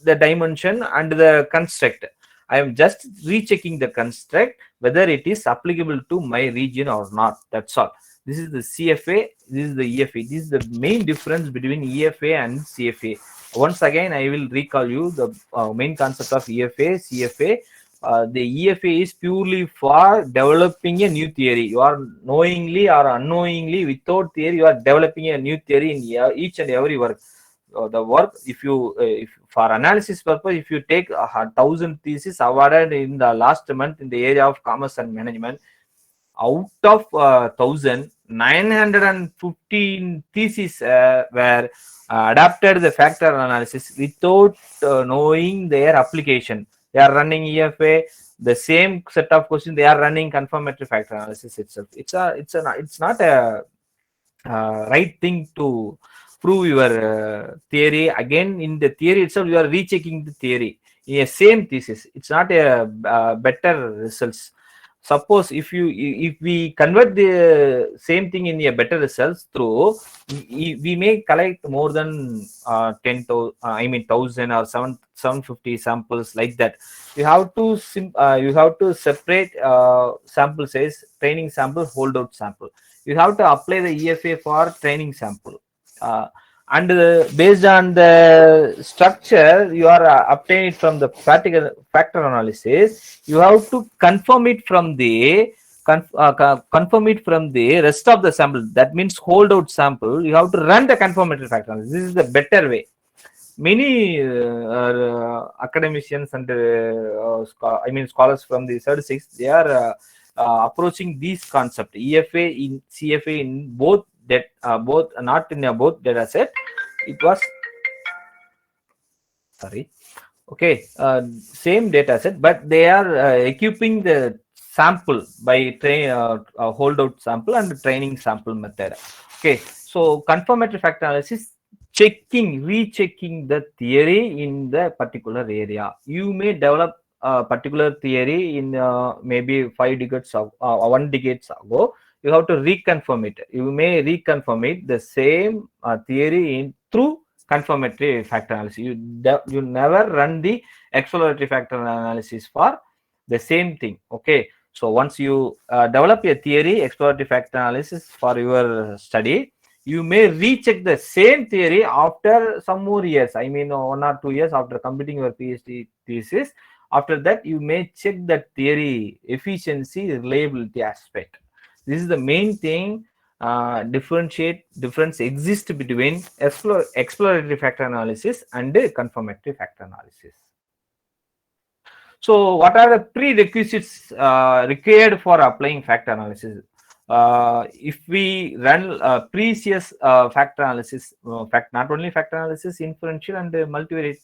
the construct. I am just rechecking the construct whether it is applicable to my region or not. That's all. This is the CFA. This is the EFA. This is the main difference between EFA and CFA. Once again, I will recall you the main concept of EFA, CFA. The EFA is purely for developing a new theory. You are knowingly or unknowingly, without theory, you are developing a new theory in each and every work. The work, if for analysis purpose, if you take 1,000 theses awarded in the last month in the area of commerce and management, out of 1,915 theses were adapted the factor analysis without knowing their application. They are running EFA, the same set of questions they are running confirmatory factor analysis itself. It's not a right thing to prove your theory. Again, in the theory itself, you are rechecking the theory in a same thesis. It's not a better results. Suppose if we convert the same thing in a better results through, we may collect more than 1,000 or 750 samples like that. You have to separate sample size, training sample, holdout sample. You have to apply the EFA for training sample. And based on the structure you are obtained from the factor analysis, you have to confirm it from the rest of the sample. That means holdout sample. You have to run the confirmatory factor analysis. This is the better way. Many academicians and scholars from the statistics, they are approaching this concept EFA in CFA in both not in both data set. It was same data set, but they are equipping the sample by holdout sample and training sample method. Okay, so confirmatory factor analysis, rechecking the theory in the particular area. You may develop a particular theory in maybe 5 decades of 1 decade ago. You have to reconfirm it. You may reconfirm it the same theory through confirmatory factor analysis. You never run the exploratory factor analysis for the same thing. Okay, so once you develop a theory, exploratory factor analysis for your study, you may recheck the same theory after some more years. 1 or 2 years after completing your PhD thesis. After that, you may check that theory efficiency, reliability aspect. This is the main thing. Difference exists between exploratory factor analysis and confirmatory factor analysis. So, what are the prerequisites required for applying factor analysis? If we run previous factor analysis, not only factor analysis, inferential and multivariate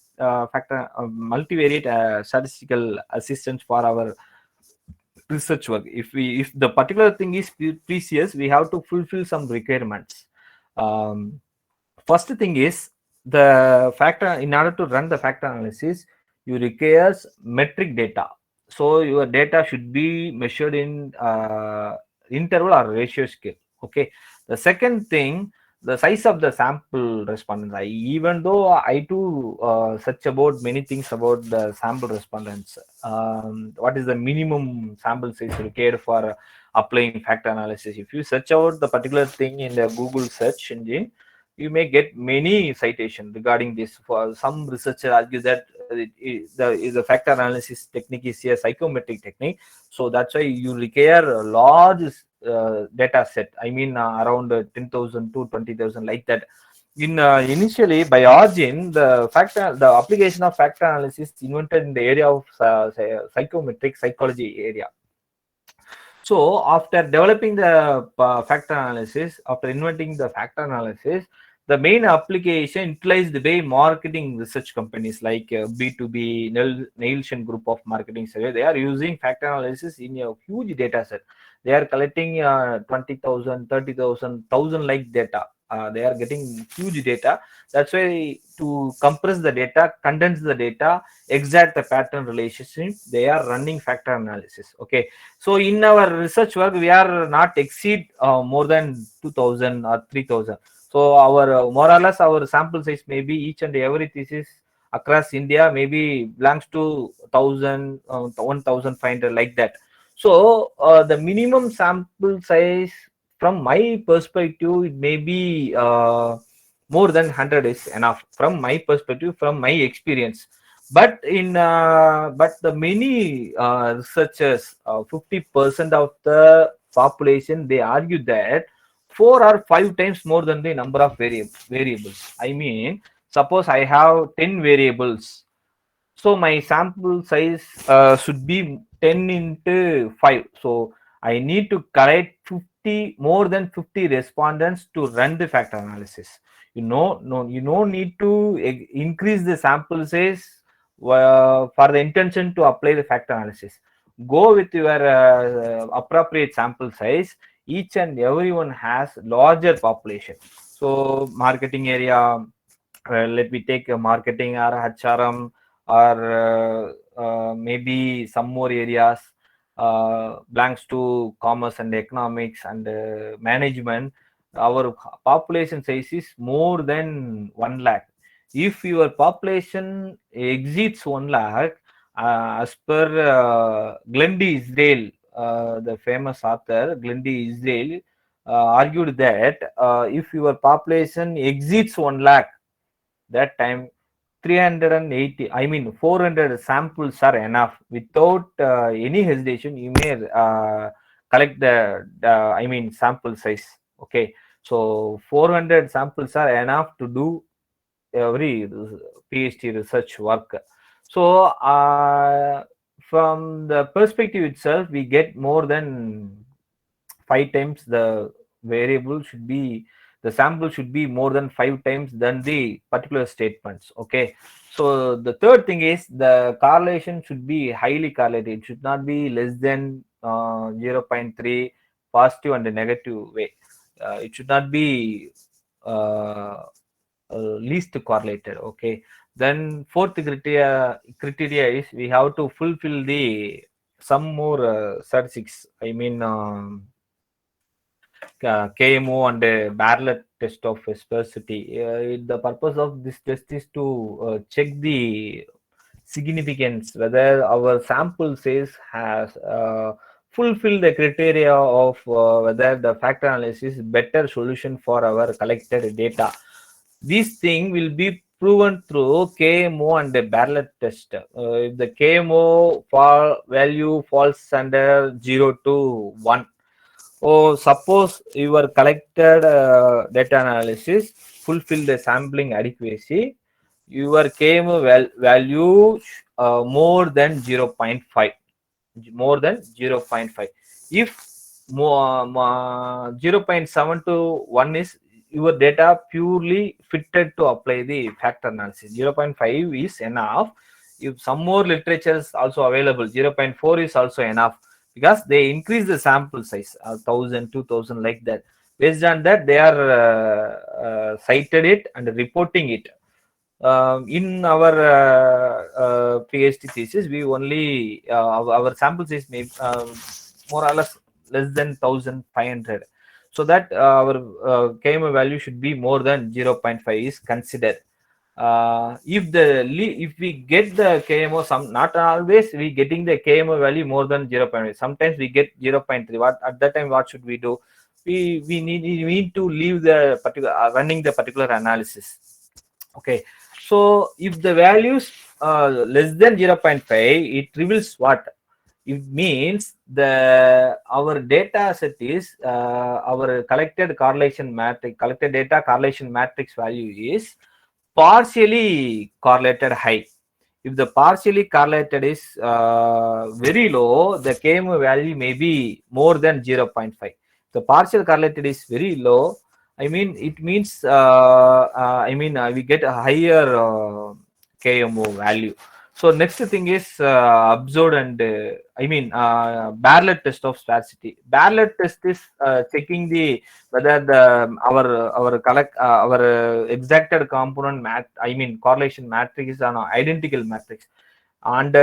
statistical assistance for our research work. If the particular thing is precious, we have to fulfill some requirements. First thing is the factor. In order to run the factor analysis, you requires metric data. So your data should be measured in interval or ratio scale. Okay. The second thing, the size of the sample respondents. Even though I too search about many things about the sample respondents, what is the minimum sample size required for applying factor analysis? If you search out the particular thing in the Google search engine, you may get many citations regarding this. For some researcher argue that the factor analysis technique is a psychometric technique, so that's why you require a large data set. I mean, around 10,000 to 20,000, like that. In initially by origin, the application of factor analysis invented in the area of psychometric psychology area. So after developing the factor analysis, after inventing the factor analysis, the main application utilized by marketing research companies like B2B, Nielsen group of marketing survey. They are using factor analysis in a huge data set. They are collecting 20,000, 30,000, 1,000 like data. They are getting huge data. That's why to compress the data, condense the data, exact the pattern relationship, they are running factor analysis. Okay. So in our research work, we are not exceed more than 2,000 or 3,000. So our more or less our sample size may be each and every thesis across India maybe belongs to 1,000, 1,500 like that. So the minimum sample size from my perspective, it may be more than 100 is enough from my perspective, from my experience. But the many researchers, 50% of the population, they argue that 4 or 5 times more than the number of variables. I mean, suppose I have 10 variables, so my sample size should be 10 into 5. So I need to collect 50, more than 50 respondents to run the factor analysis. You don't need to increase the sample size for the intention to apply the factor analysis. Go with your appropriate sample size. Each and everyone has larger population. So marketing area, let me take a marketing or HRM, or maybe some more areas belongs to commerce and economics and management. Our population size is more than 1 lakh. If your population exceeds 1 lakh, as per Glendy Israel, the famous author Glendy Israel argued that if your population exceeds 1 lakh, that time 380, I mean 400 samples are enough. Without any hesitation, you may collect the I mean sample size. Okay, so 400 samples are enough to do every PhD research work. So from the perspective itself, we get more than 5 times the variable should be, the sample should be more than 5 times than the particular statements. Okay, so the third thing is the correlation should be highly correlated. It should not be less than 0.3 positive and negative way. It should not be least correlated. Okay, then fourth criteria is we have to fulfill the some more statistics. I mean KMO and Bartlett test of sparsity. The purpose of this test is to check the significance, whether our sample size has fulfilled the criteria of whether the factor analysis is better solution for our collected data. This thing will be proven through KMO and the Bartlett test. If the KMO value falls under 0 to 1, oh, suppose your collected data analysis fulfill the sampling adequacy, your KMO value more than 0.5. More than 0.5. If 0.7 to 1 is your data purely fitted to apply the factor analysis. 0.5 is enough. If some more literature is also available, 0.4 is also enough, because they increase the sample size, 1000, 2000, like that. Based on that, they are cited it and reporting it. In our PhD thesis, we only our sample size may more or less less than 1500, so that our KMO value should be more than 0.5 is considered. If we get the KMO, not always we getting the KMO value more than 0.5. Sometimes we get 0.3. What at that time, what should we do? We need to leave the particular running the particular analysis. Okay, so if the values less than 0.5, it reveals what? It means our data set is our collected data correlation matrix value is partially correlated high. If the partially correlated is very low, the KMO value may be more than 0.5. The partial correlated is very low, I mean, it means we get a higher KMO value. So next thing is observed and Bartlett test of sparsity. Bartlett test is checking whether our exacted component correlation matrix is an identical matrix. And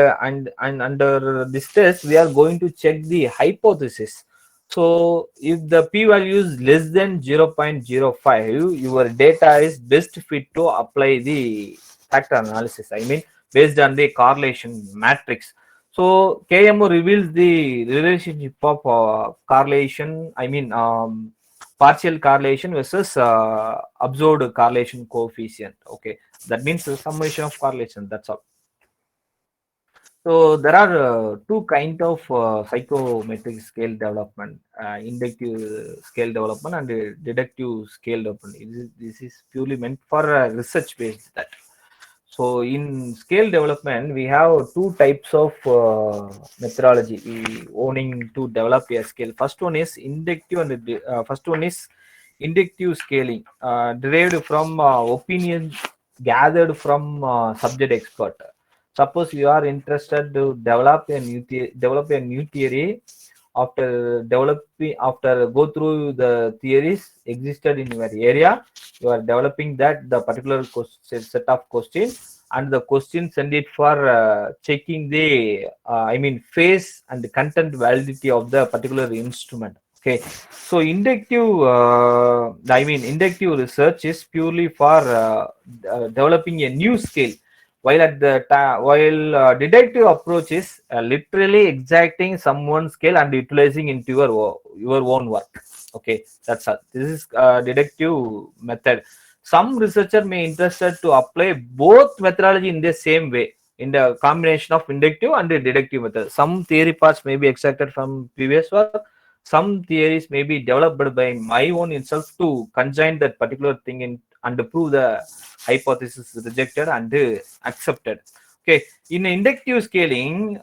under this test, we are going to check the hypothesis. So if the p-value is less than 0.05, your data is best fit to apply the factor analysis. Based on the correlation matrix. So KMO reveals the relationship of correlation. Partial correlation versus observed correlation coefficient. Okay, that means the summation of correlation. That's all. So there are two kinds of psychometric scale development: inductive scale development and deductive scale development. This is purely meant for research based. So in scale development, we have two types of methodology we owning to develop a scale. First one is inductive scaling, derived from opinions gathered from subject expert. Suppose you are interested to develop a new theory. After go through the theories existed in your area, you are developing the particular set of questions, and the question send it for checking the phase and the content validity of the particular instrument. Okay, so inductive research is purely for developing a new scale, while deductive approach is literally exacting someone's scale and utilizing into your own work. Okay, that's all. This is deductive method. Some researcher may interested to apply both methodology in the same way, in the combination of inductive and deductive method. Some theory parts may be extracted from previous work. Some theories may be developed by my own itself to conjoin that particular thing and prove the hypothesis rejected and accepted. Okay, in inductive scaling,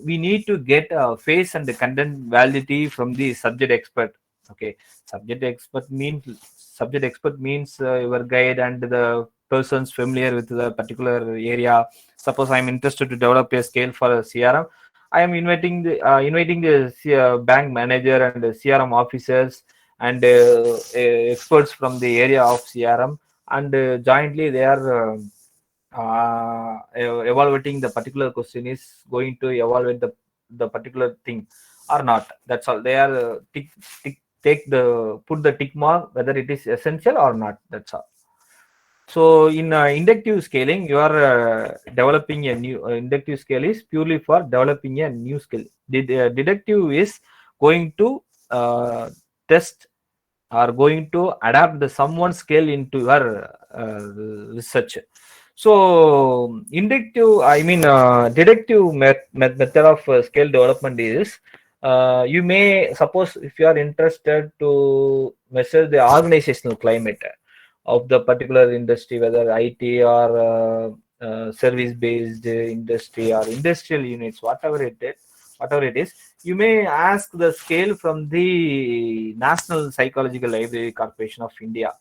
we need to get phase and content validity from the subject expert. Okay, subject expert means your guide and the persons familiar with the particular area. Suppose I am interested to develop a scale for a CRM. I am inviting the bank manager and the CRM officers and experts from the area of CRM, and jointly they are evaluating the particular question is going to evaluate the particular thing or not. That's all. They are put the tick mark whether it is essential or not. That's all. So in inductive scaling, you are developing a new inductive scale is purely for developing a new skill. Deductive is going to test are going to adapt the someone scale into your research. So inductive, I mean deductive method of scale development is, you may suppose if you are interested to measure the organizational climate of the particular industry, whether IT or service based industry or industrial units, whatever it is, you may ask the scale from the National Psychological Library Corporation of India.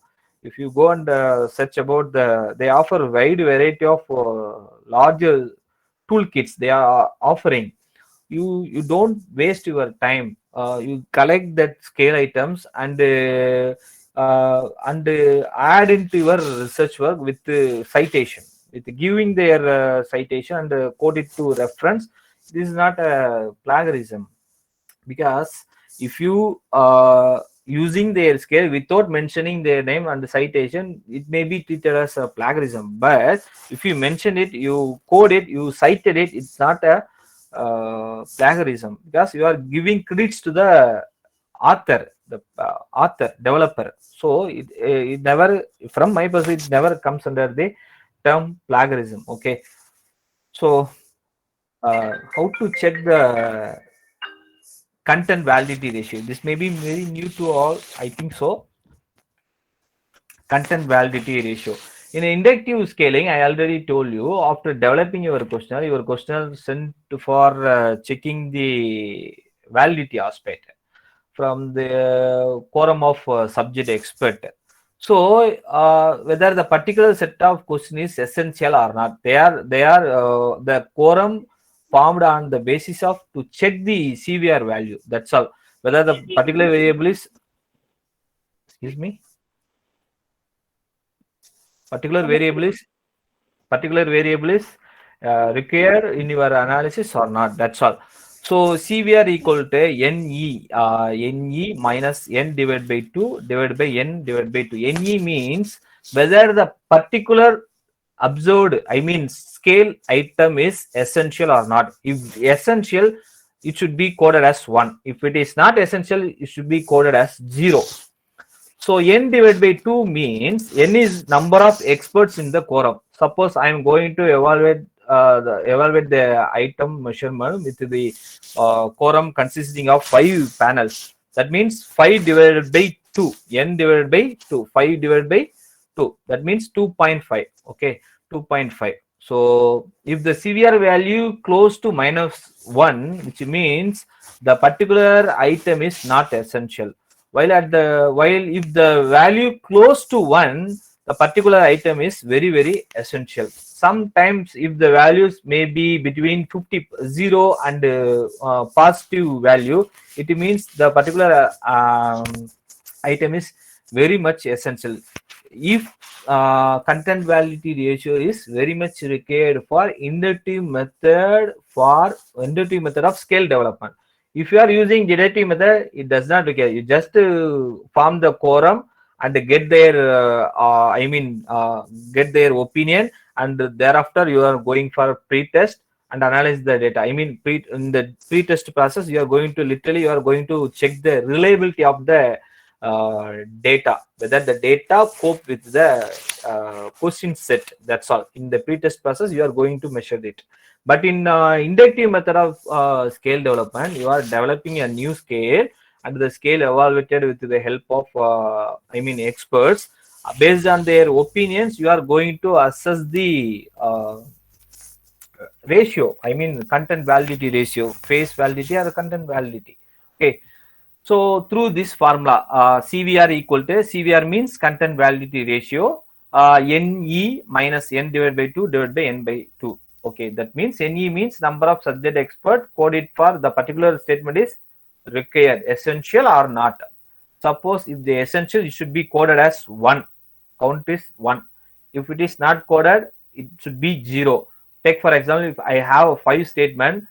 If you go and search about they offer wide variety of larger toolkits they are offering. You don't waste your time. You collect that scale items and add into your research work with citation, with giving their citation and code it to reference. This is not a plagiarism, because if you using their scale without mentioning their name and the citation, it may be treated as a plagiarism. But if you mention it, you code it, you cited it, it's not a plagiarism, because you are giving credits to the author, the author developer. So it never, from my perspective, it never comes under the term plagiarism. Okay, so how to check the content validity ratio? This may be very new to all, I think so. Content validity ratio in inductive scaling, I already told you, after developing your questionnaire sent for checking the validity aspect from the quorum of subject expert. So whether the particular set of question is essential or not, they are the quorum formed on the basis of to check the CVR value. That's all. Whether the particular variable is, excuse me, particular variable is required in your analysis or not. That's all. So CVR equal to NE minus N divided by 2 divided by N divided by 2. NE means whether the particular observed, I mean scale item is essential or not. If essential, it should be coded as 1. If it is not essential, it should be coded as 0. So N divided by 2 means N is number of experts in the quorum. Suppose I am going to evaluate the item measurement with the quorum consisting of 5 panels. That means 5 divided by 2. N divided by 2. 5 divided by 2. That means 2.5. Okay, 2.5. So if the CVR value close to -1, which means the particular item is not essential. While if the value close to 1, the particular item is very essential. Sometimes if the values may be between 0 and positive value, it means the particular item is very much essential. If content validity ratio is very much required for inductive method of scale development. If you are using deductive method, it does not require. You just form the quorum and get their get their opinion, and thereafter you are going for pre-test and analyze the data. I mean, in the pre-test process, you are going to check the reliability of the data, whether the data cope with the question set. That's all. In the pre-test process, you are going to measure it. But in inductive method of scale development, you are developing a new scale, and the scale evaluated with the help of experts. Based on their opinions, you are going to assess the ratio. I mean, content validity ratio, face validity or content validity. Okay. So through this formula, CVR means content validity ratio, NE minus N divided by 2 divided by N by 2. Okay, that means NE means number of subject expert coded for the particular statement is required, essential or not. Suppose if the essential, it should be coded as 1. Count is 1. If it is not coded, it should be 0. Take for example, if I have a 5 statement,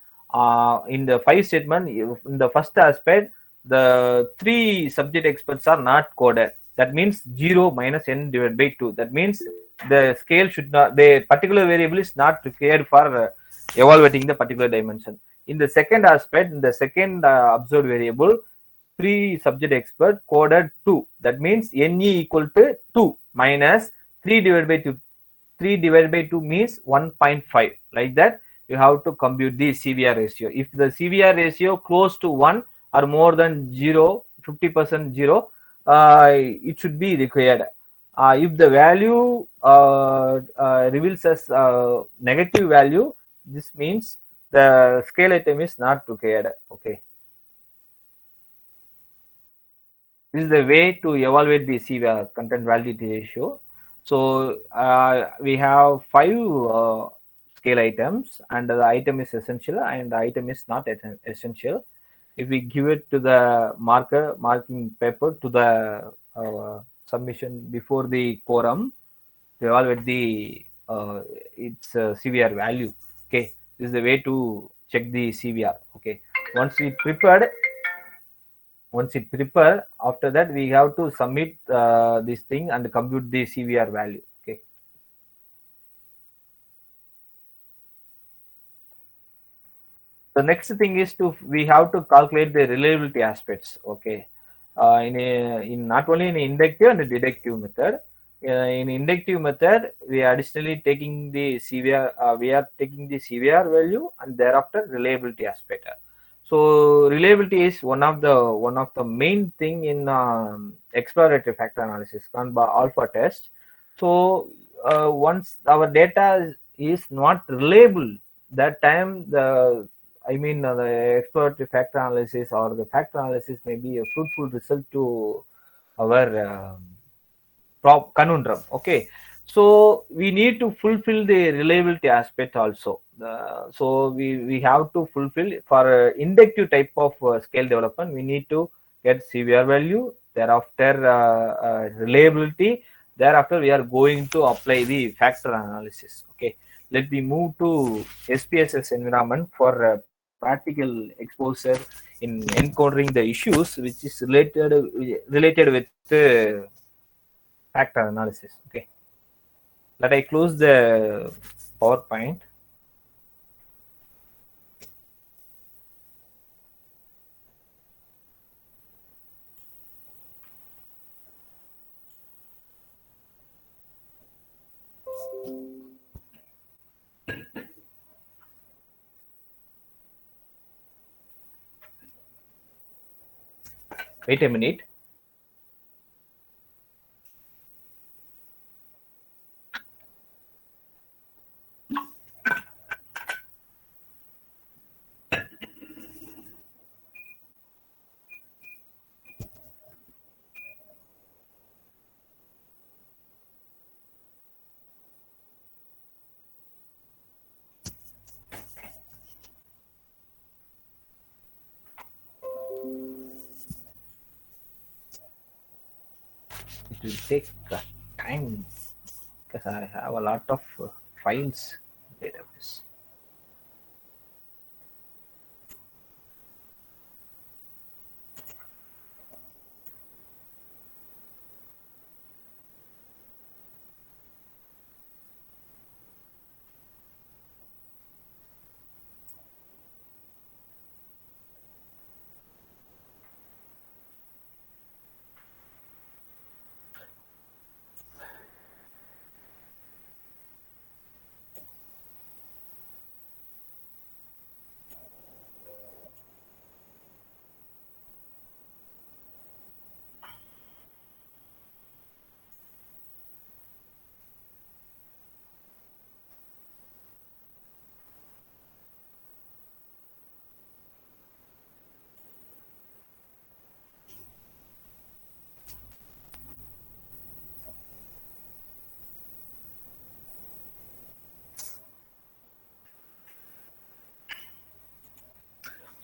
in the 5 statement, in the first aspect, the 3 subject experts are not coded. That means 0 minus N divided by 2. That means the scale should not, the particular variable is not required for evaluating the particular dimension. In the second aspect, in the second observed variable, 3 subject expert coded 2. That means NE equal to 2 minus 3 divided by 2. 3 divided by 2 means 1.5. Like that, you have to compute the CVR ratio. If the CVR ratio close to 1 or more than 0, 50% 0, it should be required. If the value reveals as negative value, this means the scale item is not required. Okay. This is the way to evaluate the CVR, content validity ratio. So we have 5 scale items, and the item is essential and the item is not essential. If we give it to the marking paper to the submission before the quorum to evaluate the its CVR value. Okay, this is the way to check the CVR. Okay, once it prepare, after that we have to submit this thing and compute the CVR value. Okay. The next thing is we have to calculate the reliability aspects. Okay. In not only in inductive and deductive method. In inductive method, we are additionally taking the CVR. We are taking the CVR value and thereafter reliability aspect. So reliability is one of the main thing in exploratory factor analysis called by alpha test. So once our data is not reliable, that time the exploratory factor analysis or the factor analysis may be a fruitful result to our conundrum. Okay, so we need to fulfill the reliability aspect also. So we have to fulfill for inductive type of scale development. We need to get CVR value, thereafter reliability. Thereafter, we are going to apply the factor analysis. Okay, let me move to SPSS environment for practical exposure in encountering the issues which is related with factor analysis. Okay, let I close the PowerPoint. Wait a minute. It will take time because I have a lot of files database.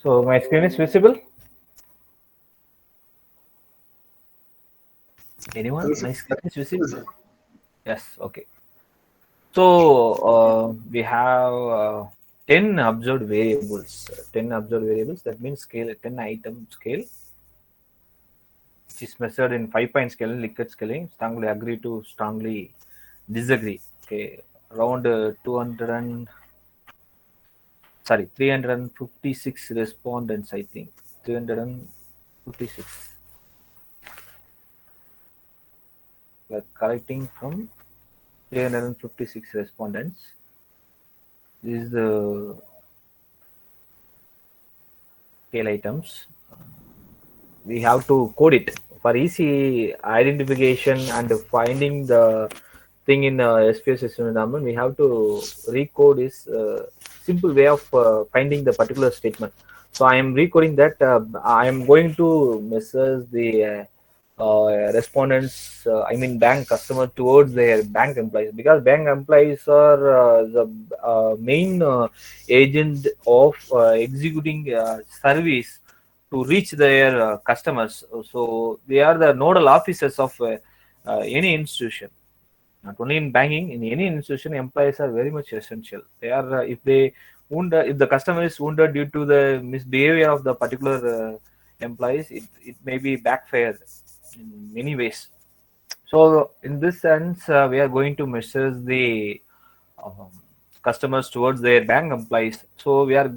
So my screen is visible. Anyone? My screen is visible. Yes. Okay. So we have 10 observed variables. 10 observed variables. That means scale 10 item scale, which is measured in 5-point scaling, Likert scaling. Strongly agree to strongly disagree. Okay, around 356 respondents. I think 300. 56. We are collecting from 356 respondents. This is the scale items. We have to code it for easy identification and finding the thing in SPSS system environment. We have to recode is simple way of finding the particular statement. So I am recoding that. I am going to measure the respondents, I mean bank customer towards their bank employees, because bank employees are the main agent of executing service to reach their customers. So they are the nodal officers of any institution. Not only in banking, in any institution, employees are very much essential. They are if they wound, if the customer is wounded due to the misbehavior of the particular employees, it may be backfired in many ways. So in this sense, we are going to measure the um, customers towards their bank employees. So we are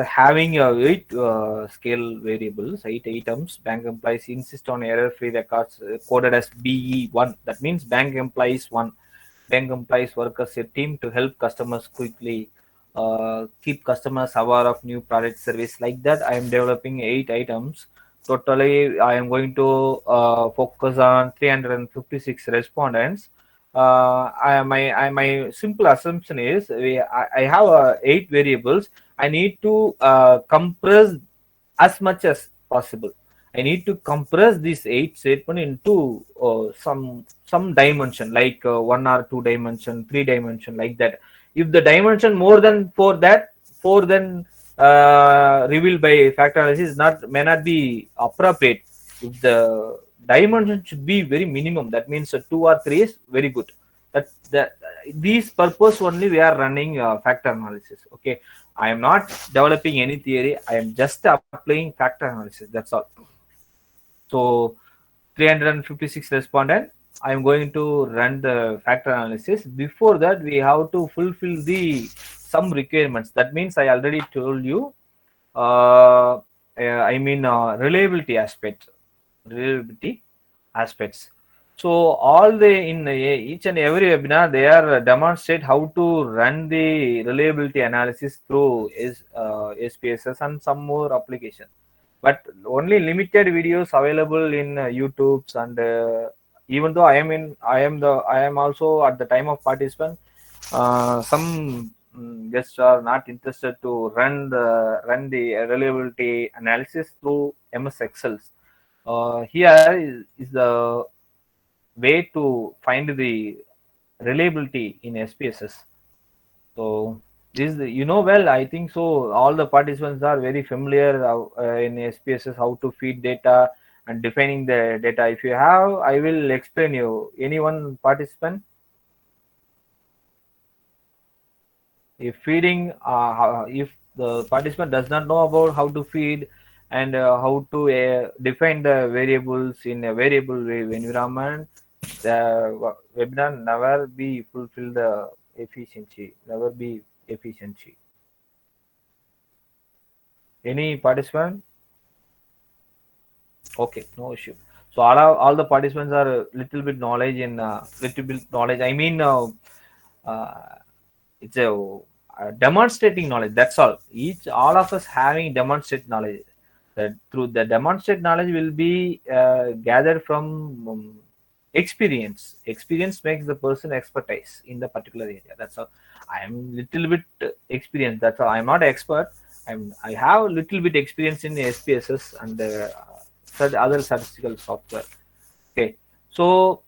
having eight scale variables, 8 items. Bank employees insist on error-free records coded as BE1. That means bank employees 1. Bank employees work as a team to help customers quickly, keep customers aware of new product service. Like that, I am developing 8 items. Totally, I am going to focus on 356 respondents. My simple assumption is I have 8 variables. I need to compress as much as possible. I need to compress this 8 statement into some dimension, like 1 or 2 dimension, 3 dimension, like that. If the dimension more than four, then revealed by factor analysis not may not be appropriate. If the dimension should be very minimum, that means 2 or 3 is very good. That these purpose only we are running factor analysis. Okay, I am not developing any theory. I am just applying factor analysis. That's all. So 356 respondent. I am going to run the factor analysis. Before that, we have to fulfill the some requirements. That means I already told you. Reliability reliability aspects. So all the in each and every webinar, they are demonstrate how to run the reliability analysis through SPSS and some more application. But only limited videos available in YouTube's, and even though I am also at the time of participant, some guests are not interested to run the reliability analysis through MS Excels. Here is the way to find the reliability in SPSS. So this you know well, I think so. All the participants are very familiar in SPSS how to feed data and defining the data. If you have, I will explain you. Anyone participant? If feeding, if the participant does not know about how to feed and how to define the variables in a variable environment, the webinar never be fulfill the efficiency, never be efficiency. Any participant? Okay, no issue. So all the participants are a little bit knowledge in little bit knowledge. I mean, it's demonstrating knowledge. That's all. All of us having demonstrate knowledge. Through the demonstrate knowledge will be gathered from experience. Experience makes the person expertise in the particular area. That's all. I am little bit experienced. That's all. I'm not expert. I have little bit experience in SPSS and other statistical software. Okay, so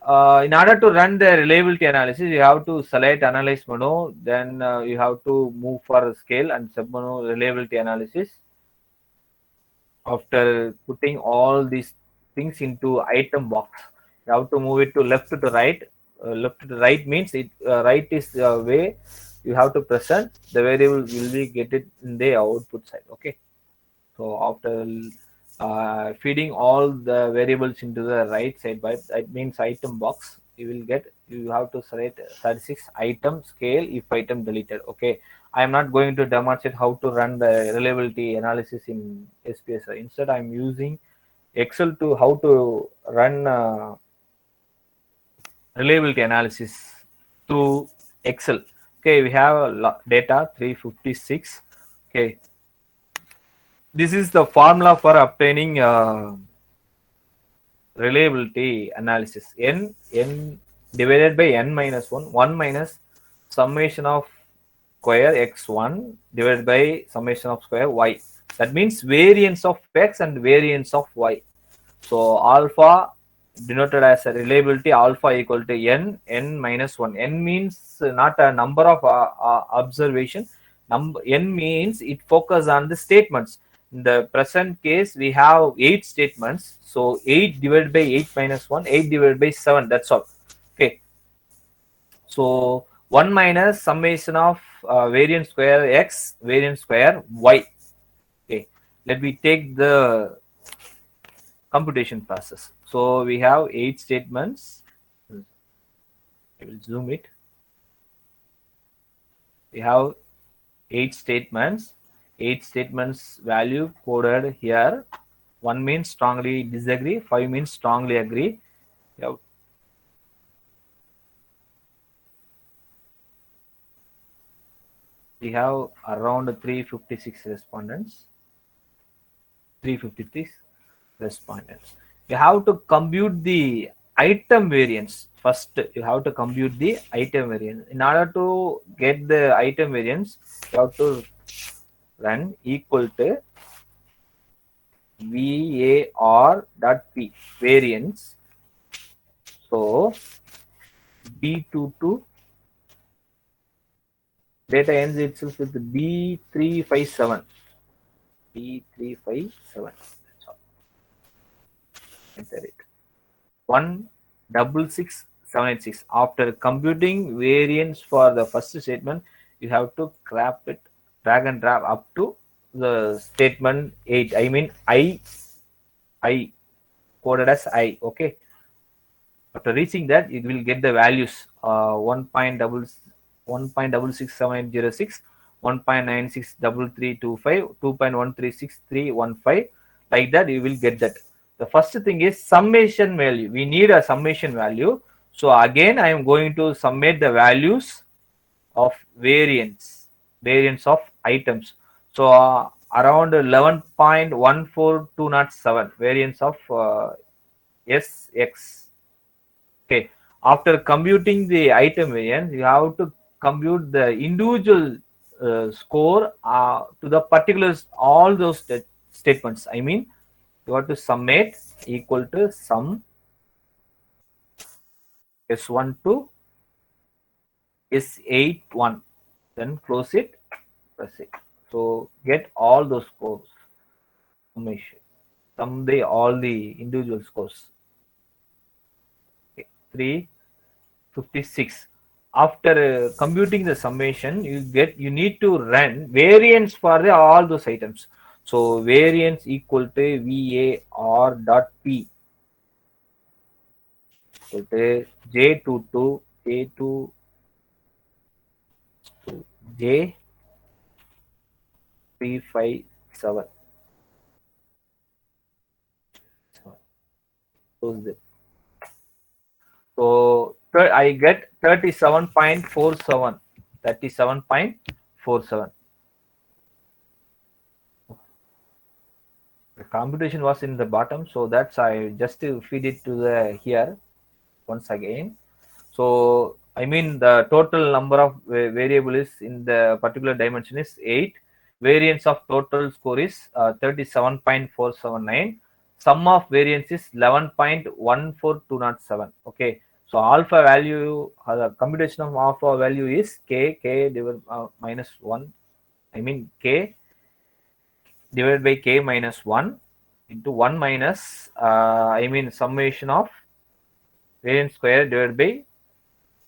in order to run the reliability analysis, you have to select analyze menu. Then you have to move for scale and submenu reliability analysis. After putting all these things into item box, you have to move it to left to right. Left to right means it right is the way you have to present the variable will be get it in the output side. Okay, so after feeding all the variables into the right side, but that means item box. you have to select 36 item scale if item deleted. Okay, I am not going to demonstrate how to run the reliability analysis in SPSS. Instead, I'm using Excel to how to run reliability analysis through Excel. Okay, we have data 356. Okay, this is the formula for obtaining reliability analysis. N divided by n minus 1, 1 minus summation of square x1 divided by summation of square y. That means variance of x and variance of y. So alpha denoted as a reliability, alpha equal to n minus 1. N means not a number of observation. N means it focuses on the statements. In the present case, we have 8 statements. So 8 divided by 8 minus 1, 8 divided by 7. That's all. Okay. So 1 minus summation of variance square x, variance square y. Okay. Let me take the computation process. So we have 8 statements. I will zoom it. We have 8 statements. 8 statements value coded here. 1 means strongly disagree, 5 means strongly agree. We have around 356 respondents. 353 respondents. You have to compute the item variance. First, you have to compute the item variance. In order to get the item variance, you have to run equal to var.p variance. So B22 data ends itself with B357. B357. Enter it. 166,786. After computing variance for the first statement, you have to drag and drop up to the statement 8. I mean I coded as I. Okay. After reaching that, you will get the values 1.667806, 1.963325, 2.136315. Like that, you will get that. The first thing is summation value. We need a summation value. So again, I am going to summate the values of variance of items. So around 11.14207 variance of SX. Okay. After computing the item variance, you have to compute the individual score to the particulars, all those statements. I mean, you have to summate equal to sum S1 to S81. Then close it, press it. So get all those scores. Summation. Sum all the individual scores. 356. After computing the summation, you need to run variance for all those items. So variance equal to var.p equal to J22 J2 J357. Close it. So I get 37.47. 37.47. The computation was in the bottom, so that's I just to feed it to the here once again. So I mean the total number of variables in the particular dimension is 8. Variance of total score is 37.479. Sum of variance is 11.14207. Okay. So alpha value, the computation of alpha value is k divided minus 1. I mean k divided by k minus 1 into 1 minus I mean summation of variance square divided by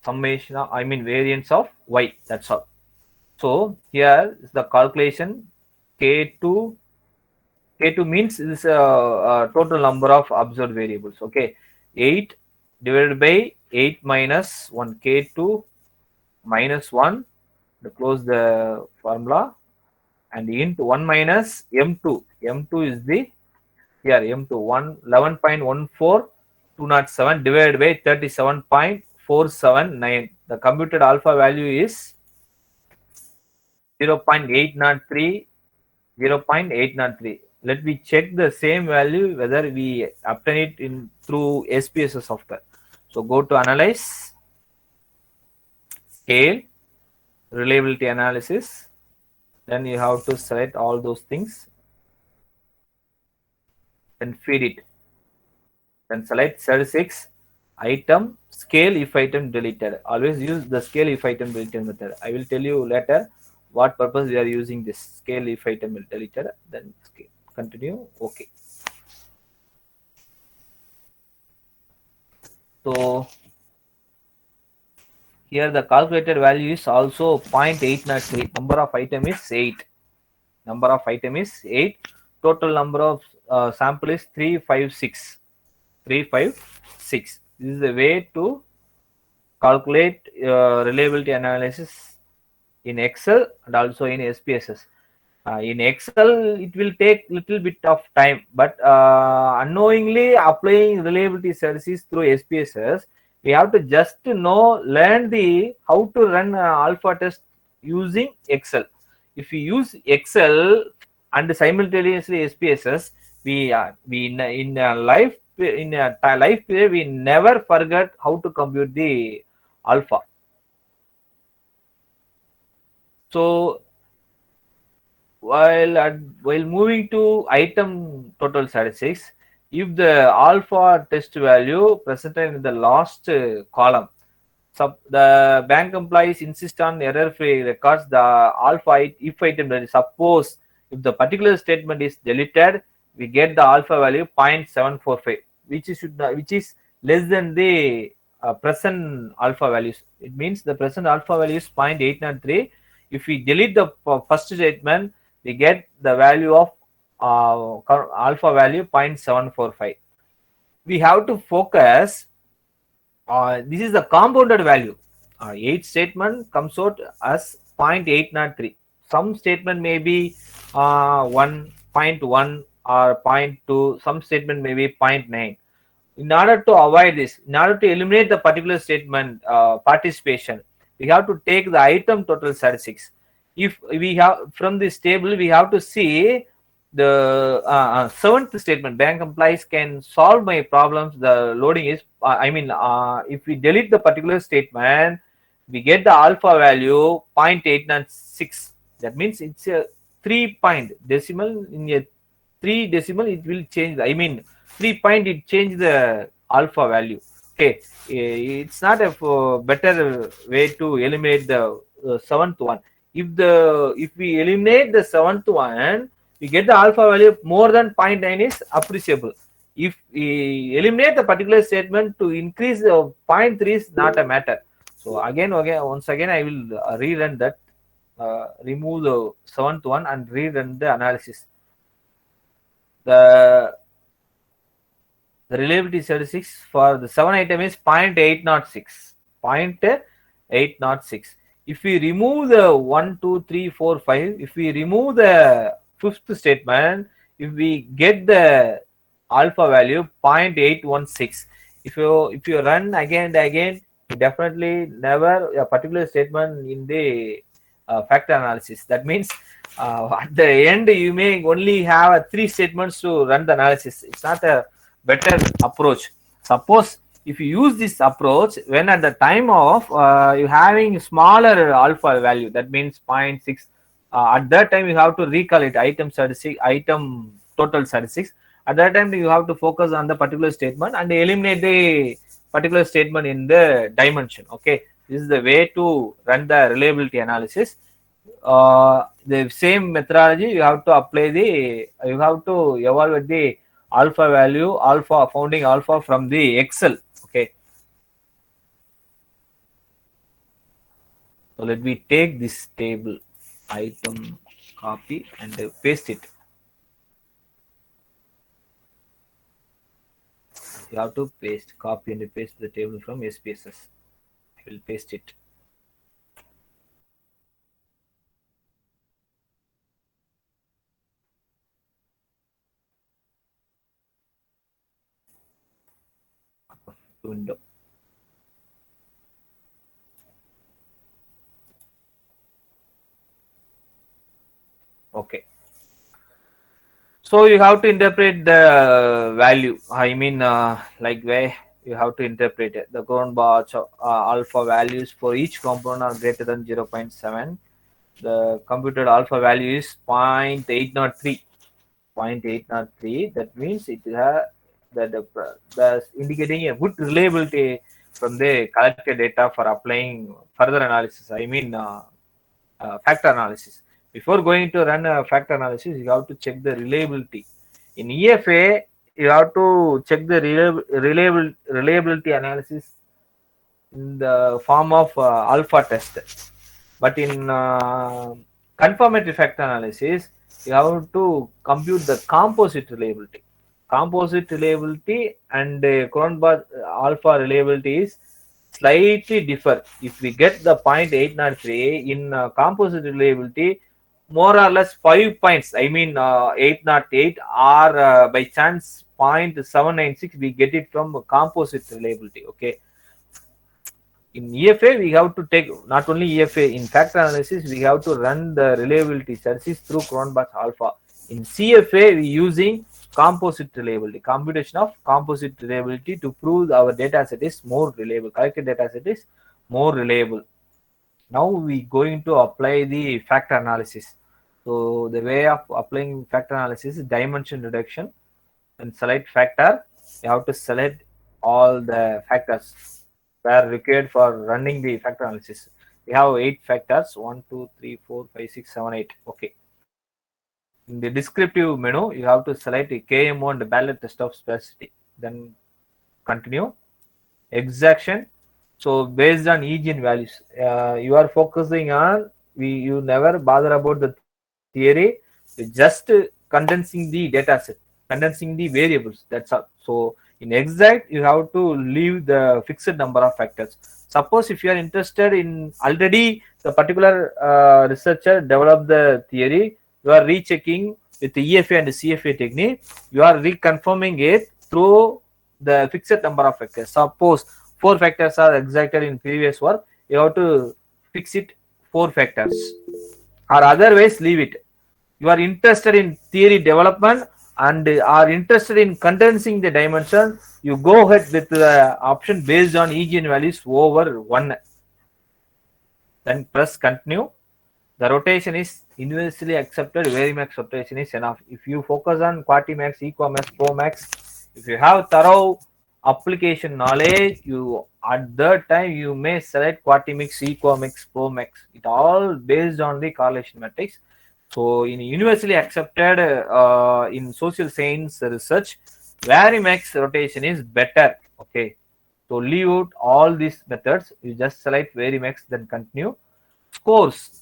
summation of variance of y. That's all. So here is the calculation. K2 means this total number of observed variables. Okay, 8 divided by 8 minus 1 K2 minus 1, to close the formula, and int 1 minus M2. M2 is the here M2 11.14207 divided by 37.479. The computed alpha value is 0.803. 0.803. Let me check the same value whether we obtain it in through SPSS software. So go to analyze, scale, reliability analysis. Then you have to select all those things and feed it. Then select cell 6, item, scale if item deleted. Always use the scale if item deleted method. I will tell you later what purpose we are using this scale if item deleted. Then scale. Continue. Okay. So here the calculated value is also 0.803. Number of item is 8. Number of item is 8. Total number of sample is 356. 356. This is the way to calculate reliability analysis in Excel and also in SPSS. In Excel, it will take little bit of time, but unknowingly applying reliability services through SPSS, we have to just learn the how to run alpha test using Excel. If we use Excel and simultaneously SPSS, we in life period we never forget how to compute the alpha. So while moving to item total statistics, if the alpha test value presented in the last column, the bank employees insist on error-free records, the alpha if item value. Suppose if the particular statement is deleted, we get the alpha value 0.745, which is less than the present alpha values. It means the present alpha value is 0.803. If we delete the first statement, we get the value of alpha value 0.745. We have to focus. This is the compounded value. 8 statement comes out as 0.803. Some statement may be 1.1 or 0.2. Some statement may be 0.9. In order to avoid this, in order to eliminate the particular statement participation, we have to take the item total statistics. If we have from this table, we have to see the 7th statement. Bank employees can solve my problems. The loading is, if we delete the particular statement, we get the alpha value 0.896. That means it's a 3 point decimal. In a 3 decimal, it will change. 3 point, it change the alpha value. Okay, it's not a better way to eliminate the 7th one. If we eliminate the 7th one, we get the alpha value more than 0.9 is appreciable. If we eliminate the particular statement, to increase the 0.3 is not a matter. So once again, I will rerun that, remove the 7th one and rerun the analysis. The reliability statistics for the 7 item is 0.806. 0.806. If we remove the 1, 2, 3, 4, 5, if we remove the 5th statement, if we get the alpha value 0.816. If you run again and again, definitely never a particular statement in the factor analysis. That means at the end you may only have 3 statements to run the analysis. It's not a better approach. Suppose if you use this approach, when at the time of you having smaller alpha value, that means 0.6, at that time you have to recall it item total statistics. At that time you have to focus on the particular statement and eliminate the particular statement in the dimension. Okay, this is the way to run the reliability analysis. The same methodology you have to apply you have to evaluate the alpha value, founding alpha from the Excel. Okay, so let me take this table item, copy and paste it. You have to paste, copy and paste the table from SPSS. I will paste it. Window. Okay. So you have to interpret the value. I mean, like where you have to interpret it. The ground bar alpha values for each component are greater than 0.7. The computed alpha value is 0.803. 0.803. That means it has the indicating a good reliability from the collected data for applying further analysis. I mean, factor analysis. Before going to run a factor analysis, you have to check the reliability. In EFA, you have to check the reliability analysis in the form of alpha test. But in confirmatory factor analysis, you have to compute the composite reliability. Composite reliability and Cronbach alpha reliability is slightly differ. If we get the 0.803 in composite reliability, more or less 5 points, I mean 808 or by chance 0.796, we get it from composite reliability. Okay. In EFA, we have to take not only EFA, in factor analysis, we have to run the reliability statistics through Cronbach alpha. In CFA, we using composite reliability, computation of composite reliability to prove our data set is more reliable, collected data set is more reliable. Now we going to apply the factor analysis. So the way of applying factor analysis is dimension reduction. And select factor, you have to select all the factors were required for running the factor analysis. We have 8 factors, 1, 2, 3, 4, 5, 6, 7, 8. Okay. In the descriptive menu, you have to select a KMO and the Ballot test of specificity. Then continue. Exaction. So based on EGN values, you are focusing on, you never bother about the theory, you just condensing the data set, condensing the variables. That's all. So in exact, you have to leave the fixed number of factors. Suppose if you are interested in already the particular researcher developed the theory, you are rechecking with the EFA and the CFA technique, you are reconfirming it through the fixed number of factors. Suppose 4 factors are exacted in previous work, you have to fix it 4 factors, or otherwise leave it. You are interested in theory development and are interested in condensing the dimension, you go ahead with the option based on EGN values over 1. Then press continue. The rotation is universally accepted, Varimax rotation is enough. If you focus on Quantimax, Equamax, Promax, if you have thorough application knowledge, you at that time you may select Quantimax, Equamax, Promax. It all based on the correlation matrix. So in universally accepted in social science research, Varimax rotation is better. Okay. So leave out all these methods. You just select Varimax, then continue. Scores.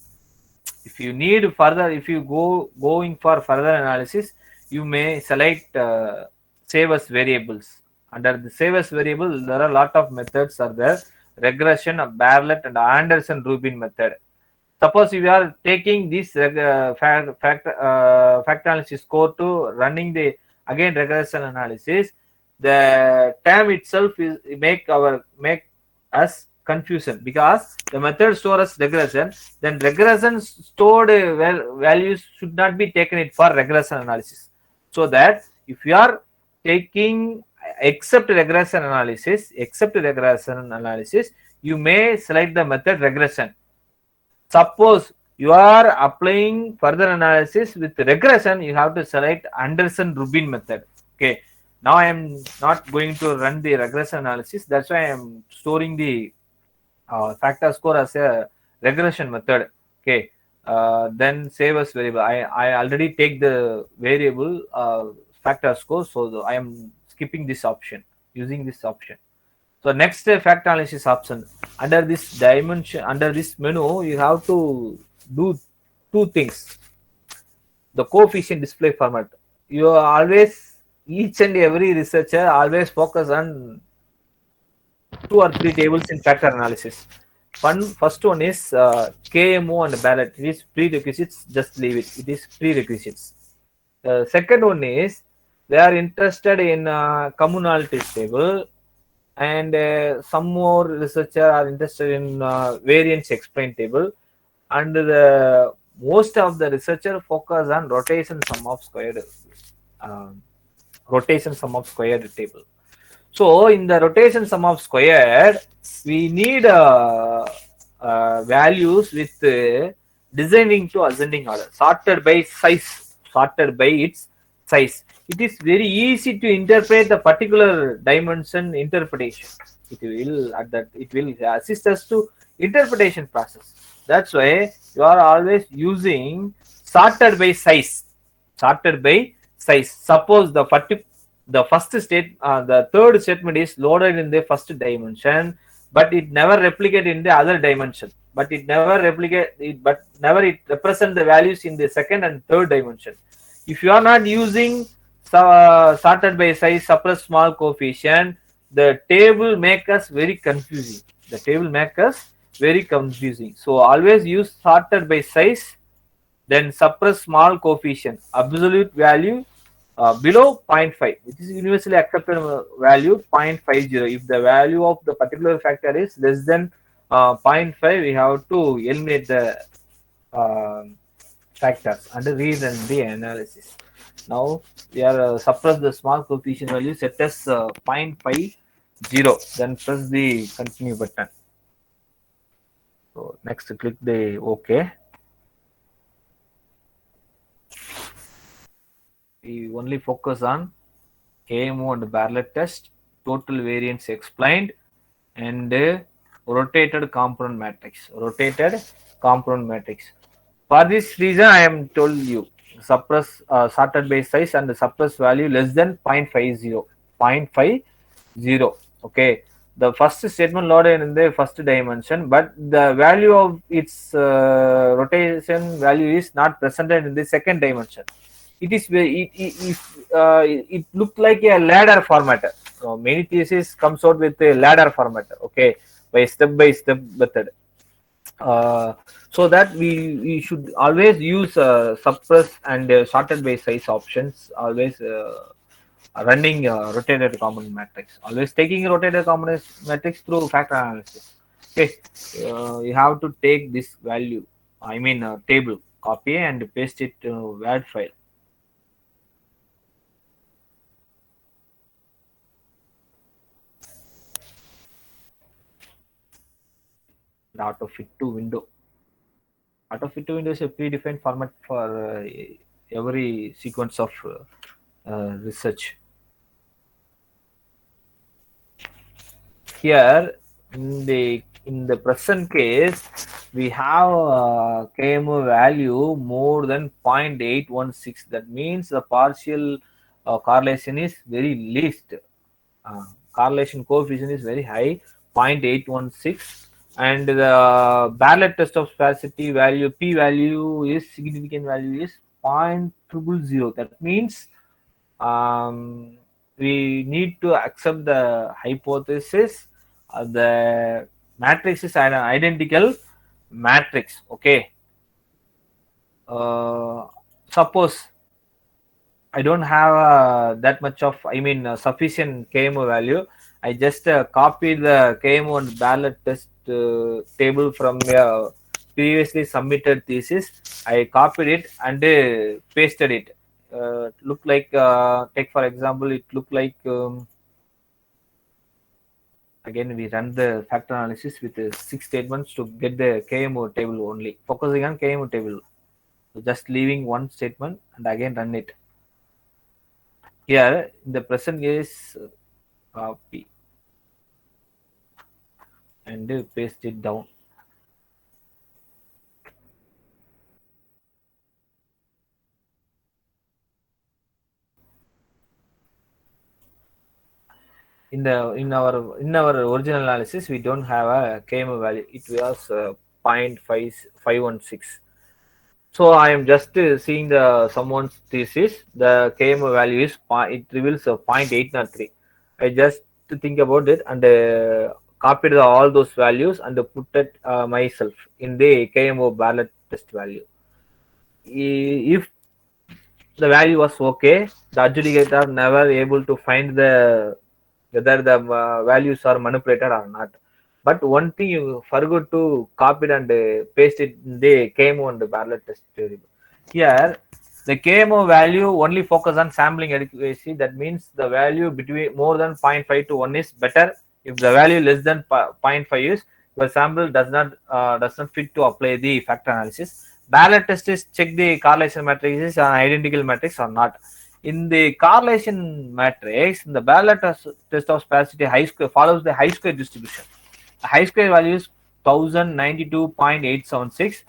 If you need further, if you going for further analysis, you may select save as variables. Under the save as variable, there are a lot of methods are there. Regression, Bartlett and Anderson-Rubin method. Suppose you are taking this fact analysis score to running the again regression analysis, the term itself is make us confusion, because the method stores regression, then regression stored values should not be taken it for regression analysis. So that if you are taking except regression analysis, you may select the method regression. Suppose you are applying further analysis with regression, you have to select Anderson-Rubin method. Okay. Now I am not going to run the regression analysis. That's why I am storing the factor score as a regression method. Okay. Then save as variable. I already take the variable factor score, so I am skipping this option, using this option. So next factor analysis option. Under this dimension, under this menu, you have to do 2 things. The coefficient display format. You always each and every researcher always focus on 2 or 3 tables in factor analysis. First one is KMO and ballot. It is prerequisites. Just leave it. It is prerequisites. Second one is they are interested in commonalities table, and some more researcher are interested in variance explain table, and the most of the researcher focus on rotation sum of squared um, rotation sum of squared table. So in the rotation sum of squared, we need values with descending to ascending order, sorted by size, sorted by its size. It is very easy to interpret the particular dimension interpretation. It will assist us to interpretation process. That's why you are always using sorted by size, sorted by size. Suppose the first state, the third statement is loaded in the first dimension, but it never replicate in the other dimension. But it never replicate it, but never it represent the values in the second and third dimension. If you are not using sorted by size, suppress small coefficient, the table make us very confusing. The table make us very confusing. So always use sorted by size, then suppress small coefficient, absolute value below 0.5, which is universally accepted value 0.50. If the value of the particular factor is less than 0.5, we have to eliminate the factors and rerun the analysis. Now we are suppress the small coefficient value, set as 0.50, then press the continue button. So next click the OK. We only focus on KMO and parallel test, total variance explained, and rotated component matrix. Rotated component matrix. For this reason, I am told you suppress sorted by size and suppress value less than 0.50. 0.50. Okay. The first statement loaded in the first dimension, but the value of its rotation value is not presented in the second dimension. It is it looked like a ladder formatter. So many thesis comes out with a ladder formatter. Okay, by step method. So that we should always use suppress and sorted by size options. Always running rotated component matrix. Always taking rotated component matrix through factor analysis. Okay, you have to take this value. I mean table, copy and paste it to Word file. The auto fit to window. Auto fit to window is a predefined format for every sequence of research. Here in the present case, we have KMO value more than 0.816. That means the partial correlation is very least. Correlation coefficient is very high, 0.816, and the Bartlett test of sparsity value, p value is significant value is 0.000. That means we need to accept the hypothesis. The matrix is an identical matrix. Okay. Suppose I don't have that much of, sufficient KMO value. I just copy the KMO and Bartlett test table from previously submitted thesis. I copied it and pasted it. Look like, take for example, it look like, again we run the factor analysis with 6 statements to get the KMO table only, focusing on KMO table. So just leaving one statement and again run it. Here in the present case, copy and paste it down. In our original analysis, we don't have a KMO value. It was 0.516. So I am just seeing the someone's thesis. The KMO value is it reveals a 0.803. I just think about it and copied all those values and put it myself in the KMO ballot test value. If the value was okay, the adjudicator never able to find the whether the values are manipulated or not. But one thing you forgot to copy it and paste it in the KMO and the ballot test variable. Here, the KMO value only focus on sampling adequacy. That means the value between more than 0.5 to 1 is better. If the value less than 0.5 is, your sample does not fit to apply the factor analysis. Ballot test is check the correlation matrices and identical matrix or not. In the correlation matrix, in the ballot test of sparsity high square follows the high square distribution. The high square value is 1092.876.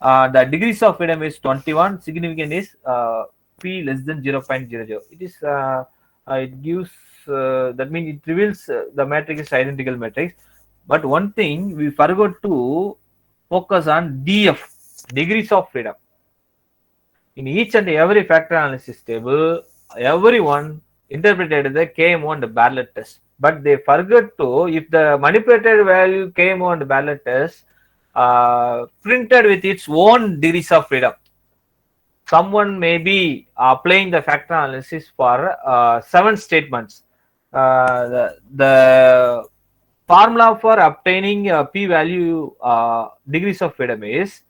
The degrees of freedom is 21. Significant is p less than 0.00. It is it gives that means it reveals the matrix is identical matrix. But one thing we forgot to focus on DF, degrees of freedom. In each and every factor analysis table, everyone interpreted the KMO and the ballot test. But they forgot to, if the manipulated value KMO and ballot test printed with its own degrees of freedom. Someone may be applying the factor analysis for 7 statements. The formula for obtaining p value degrees of freedom is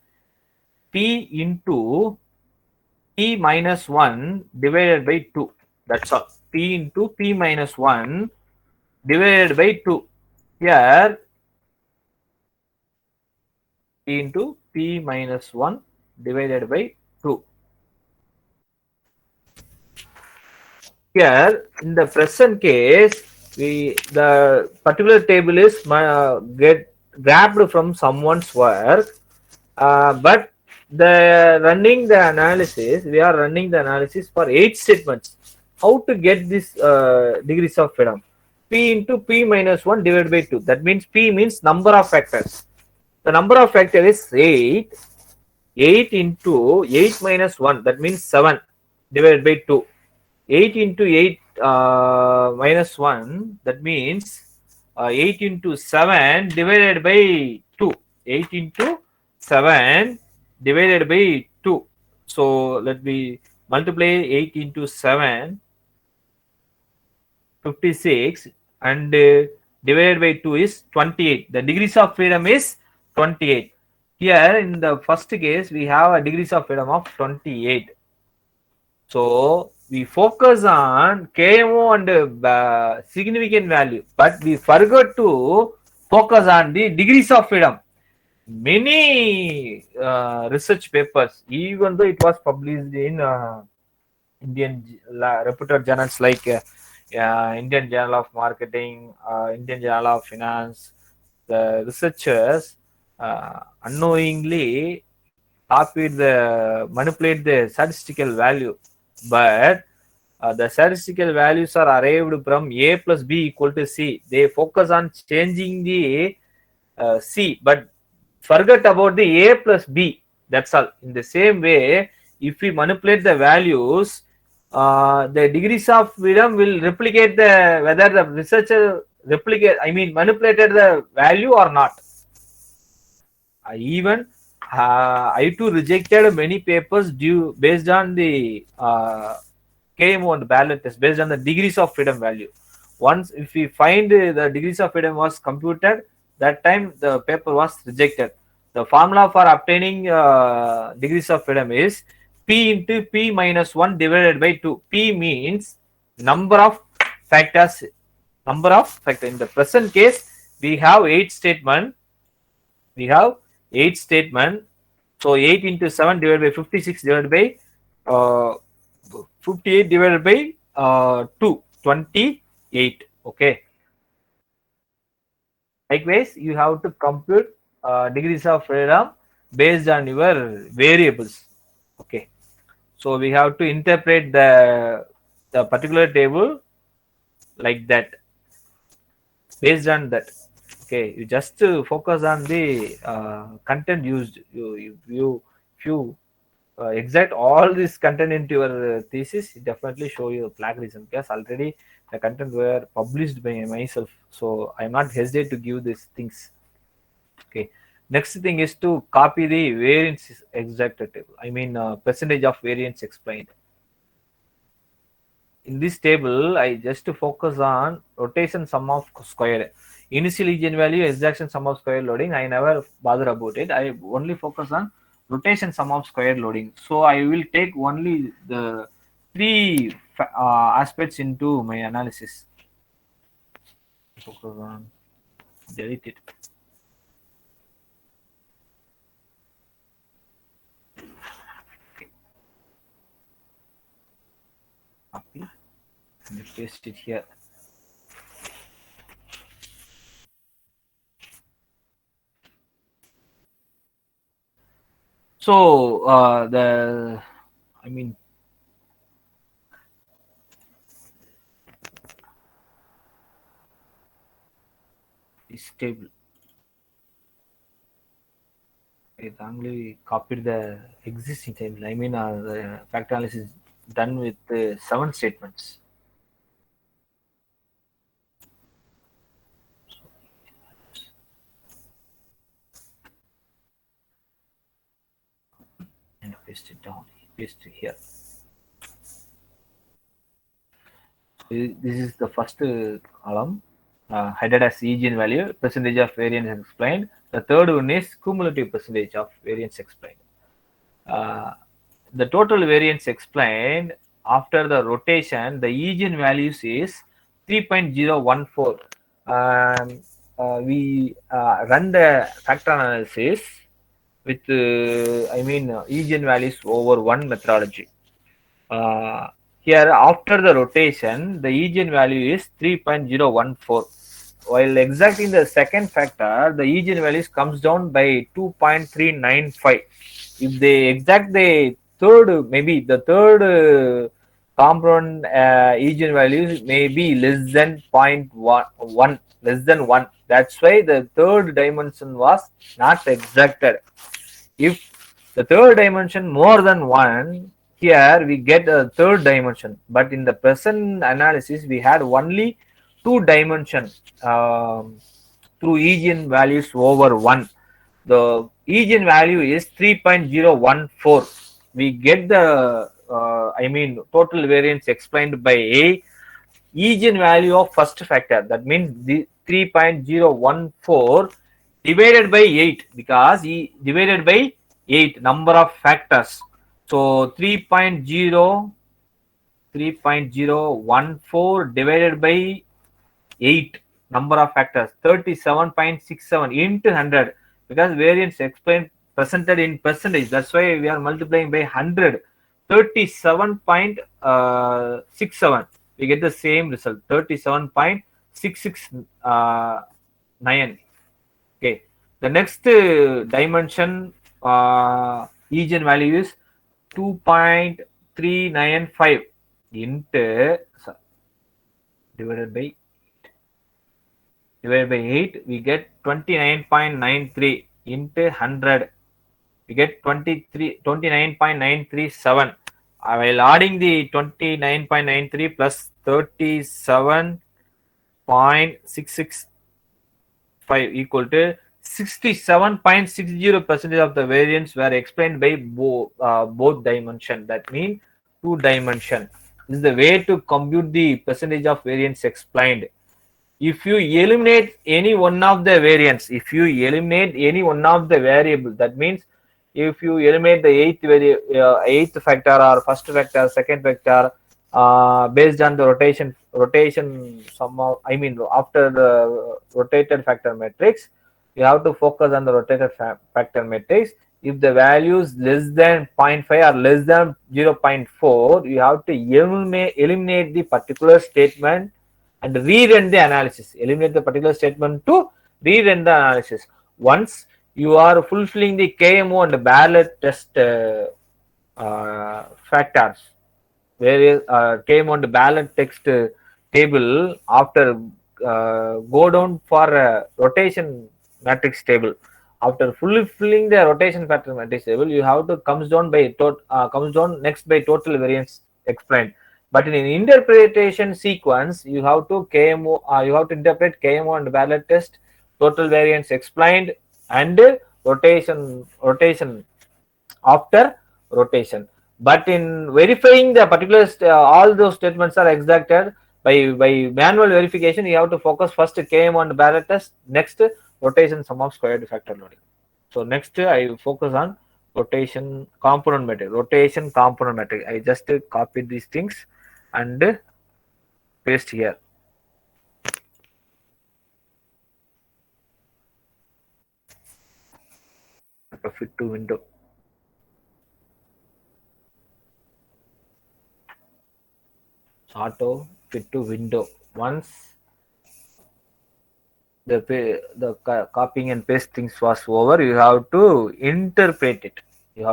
p into p minus 1 divided by 2. That's all. P into p minus 1 divided by 2. Here, p into p minus 1 divided by 2. Here, in the present case, the particular table is get grabbed from someone's work, but we are running the analysis for 8 statements. How to get this degrees of freedom? P into p minus 1 divided by 2. That means p means number of factors. The number of factors is 8. 8 into 8 minus 1. That means 7 divided by 2. 8 into 8 minus 1. That means 8 into 7 divided by 2. 8 into 7 divided by 2. So let me multiply 8 into 7, 56, and divided by 2 is 28. The degrees of freedom is 28. Here in the first case, we have a degrees of freedom of 28. So we focus on KMO and significant value, but we forgot to focus on the degrees of freedom. Many research papers, even though it was published in Indian reputed journals like Indian Journal of Marketing, Indian Journal of Finance, the researchers unknowingly manipulate the statistical value, but the statistical values are arrived from A plus B equal to C. They focus on changing the C, but forget about the A plus B. That's all. In the same way, if we manipulate the values, the degrees of freedom will replicate whether the researcher manipulated the value or not. I too rejected many papers based on the KMO and ballot test, based on the degrees of freedom value. Once if we find the degrees of freedom was computed, that time the paper was rejected. The formula for obtaining degrees of freedom is p into p minus 1 divided by 2. P means number of factors. In the present case, we have 8 statement. So 8 into 7 divided by 56 divided by 58 divided by 2, 28. Okay. Likewise, you have to compute degrees of freedom based on your variables. Okay. So we have to interpret the particular table like that. Based on that. Okay, you just focus on the content used. If you exact all this content into your thesis, it definitely show you plagiarism, because already the content were published by myself, so I'm not hesitate to give these things. Okay, next thing is to copy the variance exact table, I mean percentage of variance explained. In this table, I just focus on rotation sum of square. Initial eigenvalue, exaction sum of square loading, I never bother about it. I only focus on rotation sum of square loading. So I will take only the three aspects into my analysis. Focus on, delete it. Copy and paste it here. So I mean, this table, I wrongly copied the existing table. I mean, the factor analysis is done with 7 statements. And paste it down, paste it here. This is the first column, headed as eigenvalue, percentage of variance explained. The third one is cumulative percentage of variance explained. The total variance explained after the rotation, the eigenvalues is 3.014. We run the factor analysis with eigenvalues over 1 methodology. Here, after the rotation, the eigenvalue is 3.014. While exacting the second factor, the eigenvalues comes down by 2.395. If they exact the third, maybe the third component eigenvalues may be less than 0.1, less than 1. That's why the third dimension was not exacted. If the third dimension more than 1, here we get a third dimension, but in the present analysis we had only 2 dimension through eigenvalues over 1. The eigenvalue is 3.014. We get the total variance explained by a eigenvalue of first factor, that means the 3.014 divided by 8, because divided by 8 number of factors. So 3.014 divided by 8 number of factors, 37.67 into 100, because variance explained presented in percentage, that's why we are multiplying by 100. 37.67, we get the same result, 37.669. Okay, the next dimension eigenvalue is 2.395 into divided by 8, we get 29.93 into 100, we get 29.937. While adding the 29.93 plus 37.665 equal to 67.60% of the variance were explained by both dimension. That means 2 dimension. This is the way to compute the percentage of variance explained. If you eliminate any one of the variance, if you eliminate any one of the variable, that means if you eliminate the eighth factor or first factor, second factor, based on the rotation somehow, after the rotated factor matrix, you have to focus on the rotated factor matrix. If the value is less than 0.5 or less than 0.4, you have to eliminate the particular statement and rerun the analysis. Eliminate the particular statement to rerun the analysis. Once you are fulfilling the KMO and parallel test factors, where KMO and parallel text table, after go down for a rotation matrix table. After fulfilling the rotation factor matrix table, you have to comes down next by total variance explained. But in an interpretation sequence, you have to interpret KMO and parallel test, total variance explained, and rotation after rotation. But in verifying the particular all those statements are exacted by manual verification. You have to focus first KM on parallel test, next rotation sum of squared factor loading. So next I focus on rotation component metric. I just copied these things and paste here. Fit to window. Auto fit to window. Once the copying and pasting was over, you have to interpret it. In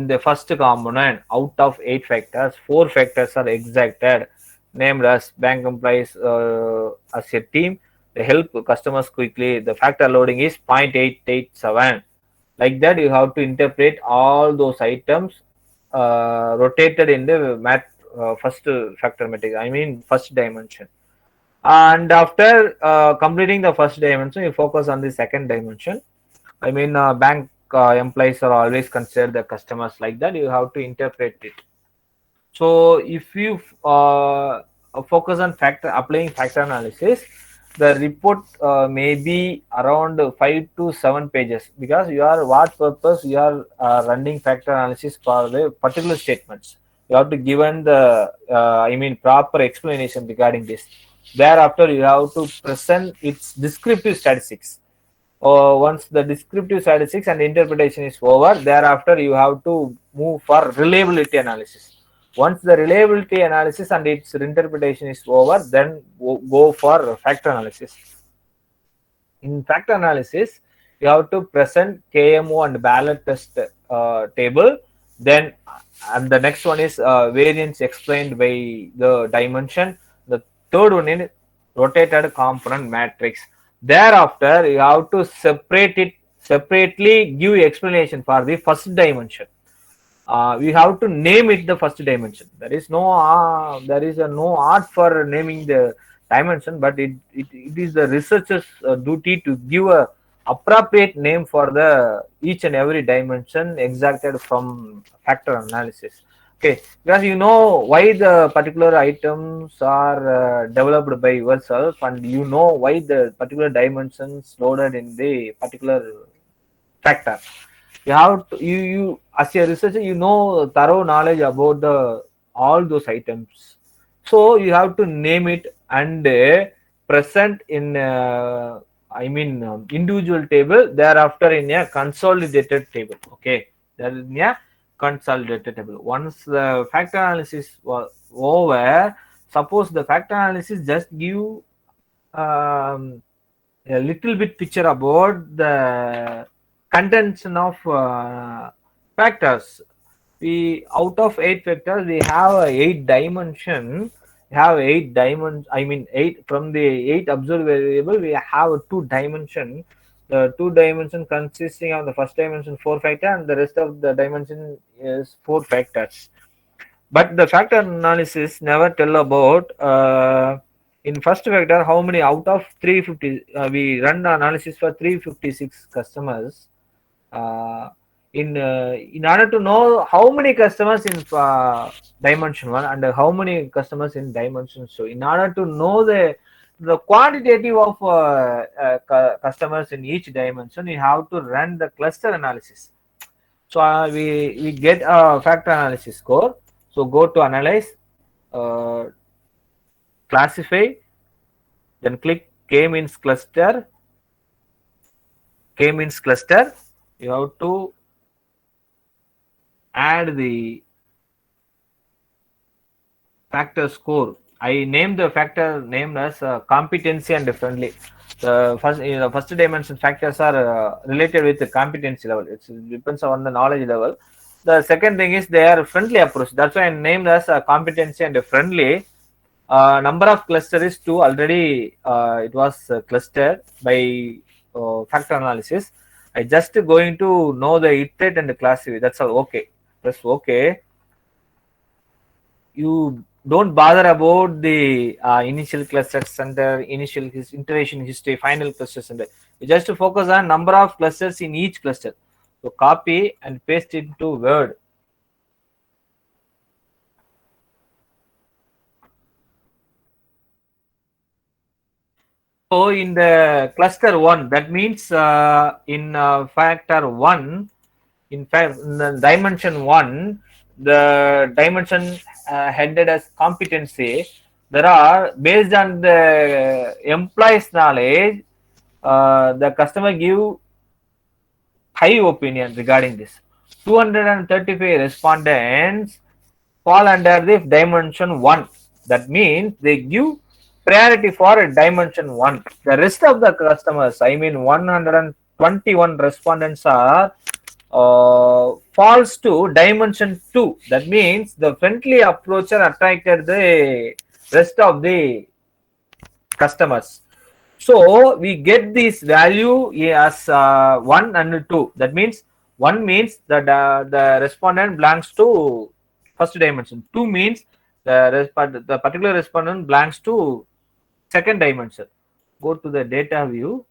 the first component, out of 8 factors, 4 factors are exacted, named as bank employees as a team. They help customers quickly. The factor loading is 0.887. Like that, you have to interpret all those items rotated in the first factor matrix. I mean first dimension. And after completing the first dimension, you focus on the second dimension. I mean bank employees are always considered the customers. Like that, you have to interpret it. So if you focus on applying factor analysis, the report may be around 5 to 7 pages, because what purpose you are running factor analysis for the particular statements. You have to given the proper explanation regarding this. Thereafter, you have to present its descriptive statistics. Once the descriptive statistics and interpretation is over, thereafter you have to move for reliability analysis. Once the reliability analysis and its interpretation is over, then go for factor analysis. In factor analysis, you have to present KMO and ballot test table. Then, and the next one is variance explained by the dimension. The third one is rotated component matrix. Thereafter, you have to separately give explanation for the first dimension. We have to name it the first dimension. There is no art for naming the dimension, but it is the researcher's duty to give a appropriate name for the each and every dimension exacted from factor analysis. Okay, because you know why the particular items are developed by yourself, and you know why the particular dimensions loaded in the particular factor. You have to, you as a researcher, you know thorough knowledge about all those items. So you have to name it and present in individual table. Thereafter in a consolidated table. Okay, that is in a consolidated table. Once the factor analysis was over, suppose the factor analysis just give a little bit picture about the contention of factors. Out of 8 factors, we have 8 dimension. We have 8 dimensions. I mean 8 from the 8 observed variable. We have 2 dimension. The 2 dimension consisting of the first dimension 4 factor, and the rest of the dimension is 4 factors. But the factor analysis never tell about in first factor how many out of 350. We run the analysis for 356 customers. In order to know how many customers in dimension 1 and how many customers in dimension 2, in order to know the quantitative of customers in each dimension, you have to run the cluster analysis. So we get a factor analysis score. So go to analyze, classify, then click K means cluster. You have to add the factor score. I named the factor named as competency and friendly. The first dimension factors are related with the competency level. It depends on the knowledge level. The second thing is they are friendly approach. That's why I named as competency and friendly. Number of cluster is 2. Already it was clustered by factor analysis. I just going to know the iterate and the classify. That's all. Okay. Press OK. You don't bother about the initial cluster center, initial iteration history, final cluster center. You just focus on number of clusters in each cluster. So copy and paste it into Word. So in the cluster 1, that means in factor 1, in fact, in the dimension 1, the dimension headed as competency, there are, based on the employee's knowledge, the customer give high opinion regarding this. 235 respondents fall under the dimension 1. That means they give priority for dimension 1. The rest of the customers, I mean 121 respondents are falls to dimension 2. That means the friendly approacher attracted the rest of the customers. So we get this value as 1 and 2. That means 1 means that the respondent belongs to first dimension. 2 means the particular respondent belongs to second dimension. Go to the data view.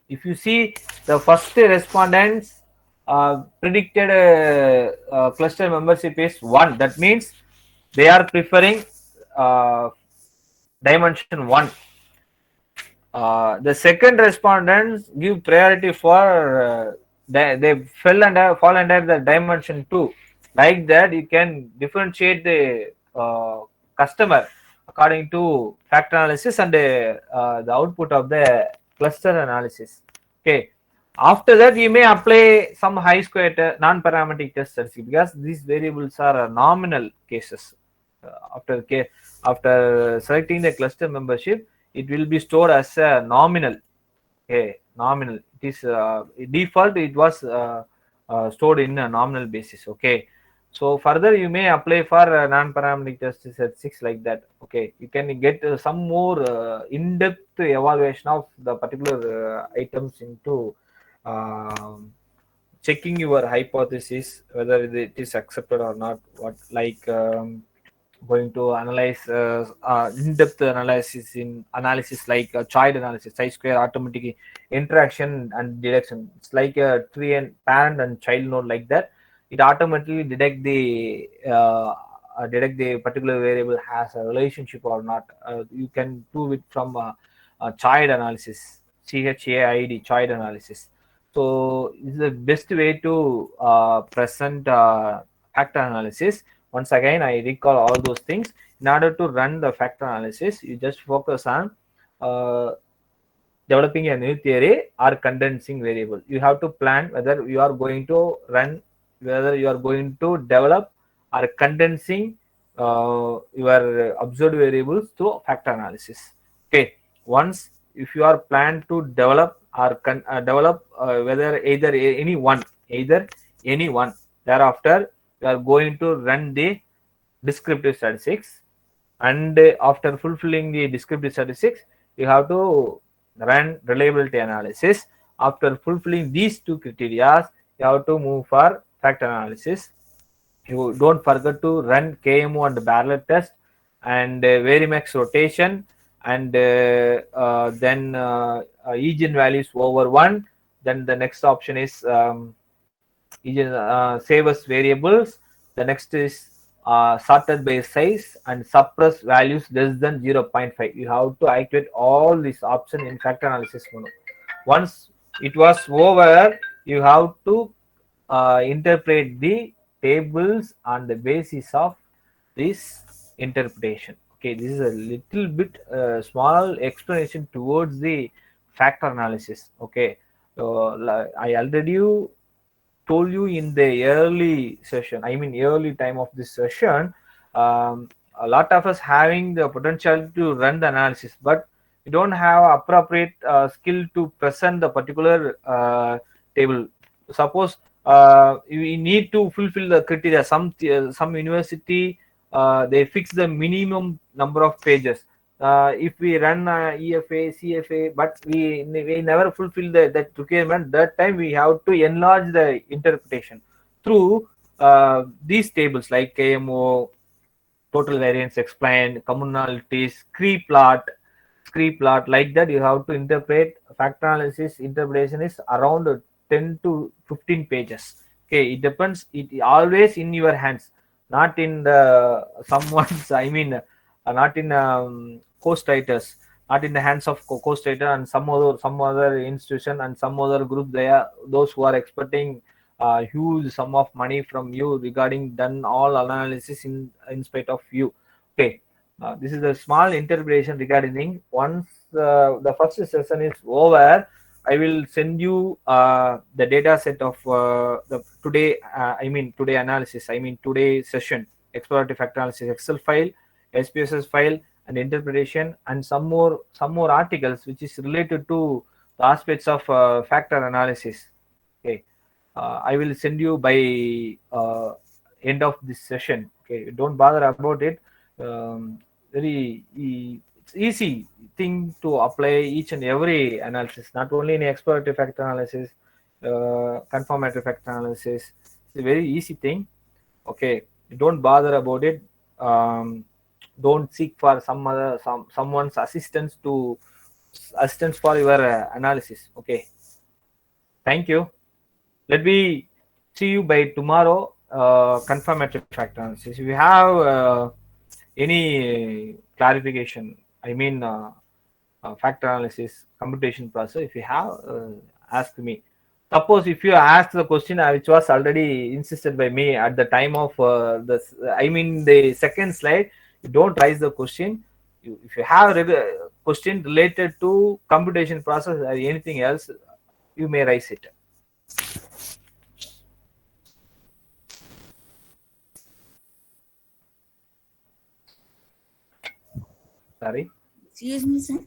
If you see the first respondents predicted cluster membership is 1. That means they are preferring dimension 1. The second respondents give priority for they fall under the dimension 2. Like that, you can differentiate the customer according to factor analysis and the output of the cluster analysis. Okay. After that, you may apply some high square non-parametric test statistics because these variables are nominal cases. After selecting the cluster membership, it will be stored as a nominal. Okay, nominal. It is default. It was stored in a nominal basis. Okay. So further, you may apply for non-parametric test statistics like that. Okay, you can get some more in-depth evaluation of the particular items into checking your hypothesis whether it is accepted or not. What like going to analyze in-depth analysis like child analysis, chi-square arithmetic interaction and deduction. It's like a tree and parent and child node like that. It automatically detect the particular variable has a relationship or not. You can prove it from child analysis, CHAID, child analysis. So this is the best way to present factor analysis. Once again, I recall all those things. In order to run the factor analysis, you just focus on developing a new theory or condensing variable. You have to plan whether you are going to run, whether you are going to develop or condensing your observed variables through factor analysis. Okay. Once if you are planned to develop or develop whether either any one, thereafter you are going to run the descriptive statistics, and after fulfilling the descriptive statistics, you have to run reliability analysis. After fulfilling these two criteria, you have to move for factor analysis. You don't forget to run KMO and parallel test and Varimax rotation, and then Eigen values over 1. Then the next option is save as variables. The next is sorted by size and suppress values less than 0.5. You have to activate all these options in factor analysis mode. Once it was over, you have to interpret the tables on the basis of this interpretation. Okay, this is a little bit small explanation towards the factor analysis. Okay, so I already told you in the early session, I mean early time of this session, a lot of us having the potential to run the analysis, but we don't have appropriate skill to present the particular table. Suppose we need to fulfill the criteria. Some university they fix the minimum number of pages. if we run EFA, CFA, but we never fulfill that requirement, that time we have to enlarge the interpretation through these tables like KMO, total variance explained, commonalities, scree plot, like that. You have to interpret factor analysis. Interpretation is around 10 to 15 pages. Okay, it depends. It always in your hands, not in the someone's. I mean, not in course writers, not in the hands of course writer and some other institution and some other group. They are those who are expecting huge sum of money from you regarding done all analysis in spite of you. Okay, this is a small interpretation regarding. Once the first session is over, I will send you the data set of the today. Today analysis. Today session exploratory factor analysis Excel file, SPSS file, and interpretation, and some more articles which is related to the aspects of factor analysis. Okay, I will send you by end of this session. Okay, don't bother about it. It's easy thing to apply each and every analysis, not only in exploratory factor analysis, confirmatory factor analysis. It's a very easy thing. Okay, don't bother about it. Don't seek for someone's assistance for your analysis. Okay, thank you. Let me see you by tomorrow. Confirmatory factor analysis. If you have any clarification, factor analysis computation process, if you have, ask me. Suppose if you ask the question which was already insisted by me at the time of the second slide, you don't raise the question. If you have a question related to computation process or anything else, you may raise it. Sorry. Excuse me, sir.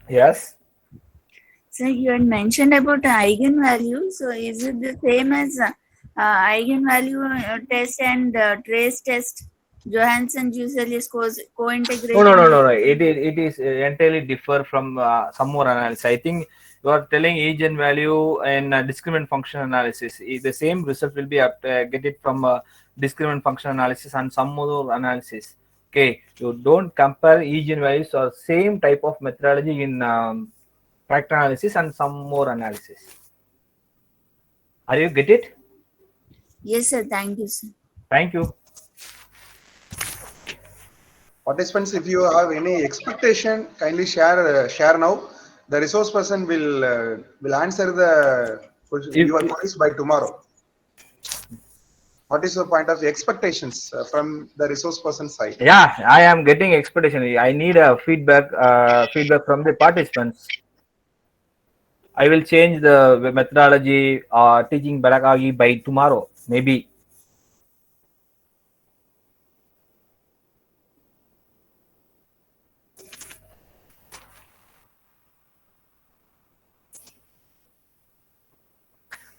Yes. So you had mentioned about eigenvalue. So is it the same as eigenvalue test and trace test? Johansson-Jusselius co-integrated. No. It is entirely differ from some more analysis. I think you are telling eigenvalue and discriminant function analysis. The same result will be get it from discriminant function analysis and some more analysis. Okay, you don't compare eigenvalues or same type of methodology in factor analysis and some more analysis. Are you get it? Yes, sir. Thank you, sir. Thank you. Participants, if you have any expectation, kindly share now. The resource person will answer your queries by tomorrow. What is your point of expectations from the resource person side? Yeah, I am getting expectation. I need a feedback from the participants. I will change the methodology teaching pedagogy by tomorrow, maybe.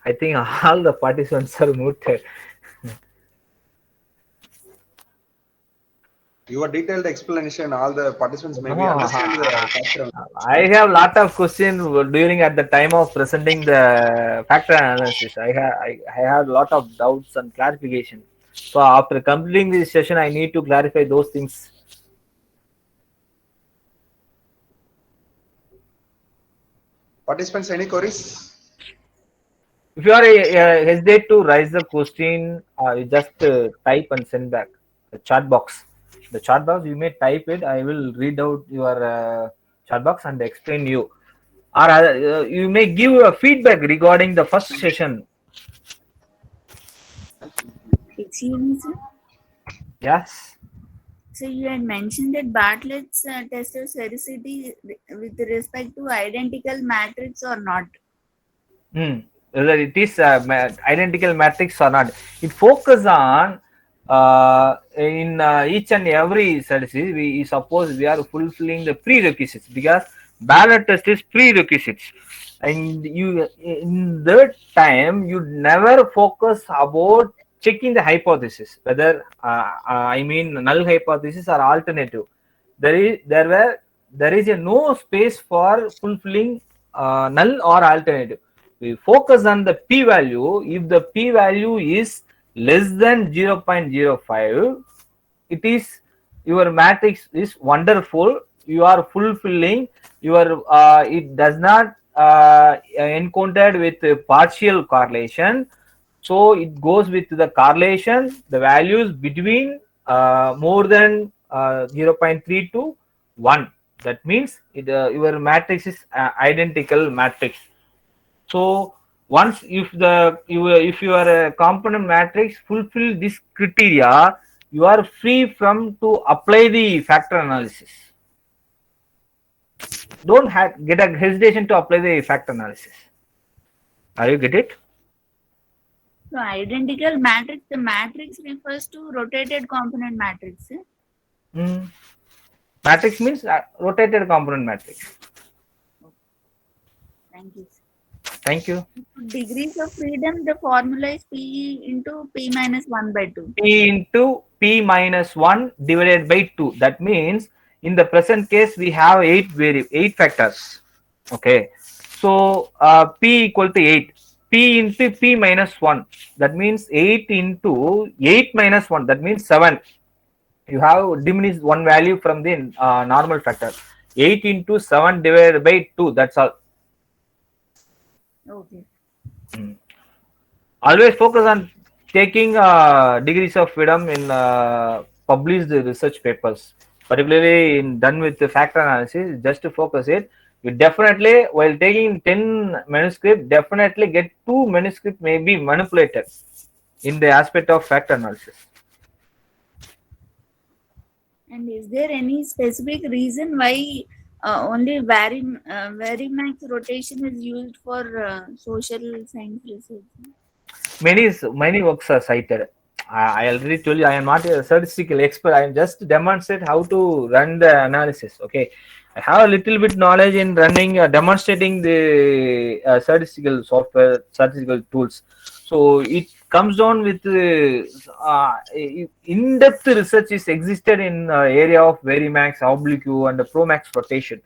I think all the participants are muted. Your detailed explanation, all the participants may be understand the factor. I have lot of questions during at the time of presenting the factor analysis. I have lot of doubts and clarification. So after completing this session, I need to clarify those things. Participants, any queries? If you are hesitate to raise the question, you just type and send back the chat box. The chat box, you may type it. I will read out your chat box and explain you. Or you may give a feedback regarding the first session. Excuse me, sir. Yes. So you had mentioned that Bartlett's test of sphericity with respect to identical matrix or not. Whether it is identical matrix or not, it focuses on in each and every statistic. We suppose we are fulfilling the prerequisites, because Bartlett test is prerequisites, and you in that time you never focus about checking the hypothesis whether I mean null hypothesis or alternative. There is a no space for fulfilling null or alternative. We focus on the p value. If the p value is less than 0.05, it is your matrix is wonderful. You are fulfilling your it does not encountered with partial correlation, so it goes with the correlation, the values between more than 0.3 to 1. That means your matrix is identical matrix. So once if your component matrix fulfill this criteria, you are free from to apply the factor analysis. Don't get a hesitation to apply the factor analysis. Are you get it? So identical matrix, the matrix refers to rotated component matrix. Matrix means rotated component matrix. Thank you. Thank you. Degrees of freedom, the formula is P into P minus 1 by 2. P into P minus 1 divided by 2. That means in the present case we have 8 factors. Okay. So P equal to 8. P into P minus 1. That means 8 into 8 minus 1. That means 7. You have diminished one value from the normal factor. 8 into 7 divided by 2. That's all. Okay. Always focus on taking degrees of freedom in published research papers, particularly in done with the factor analysis. Just to focus it, you definitely, while taking 10 manuscript, definitely get 2 manuscript may be manipulated in the aspect of factor analysis. And is there any specific reason why only Varimax rotation is used for social science research? Many works are cited. I already told you I am not a statistical expert. I am just demonstrate how to run the analysis. Okay, I have a little bit knowledge in running, demonstrating the statistical software, statistical tools. So it comes down with in-depth research is existed in area of Varimax, oblique, and the Promax rotation.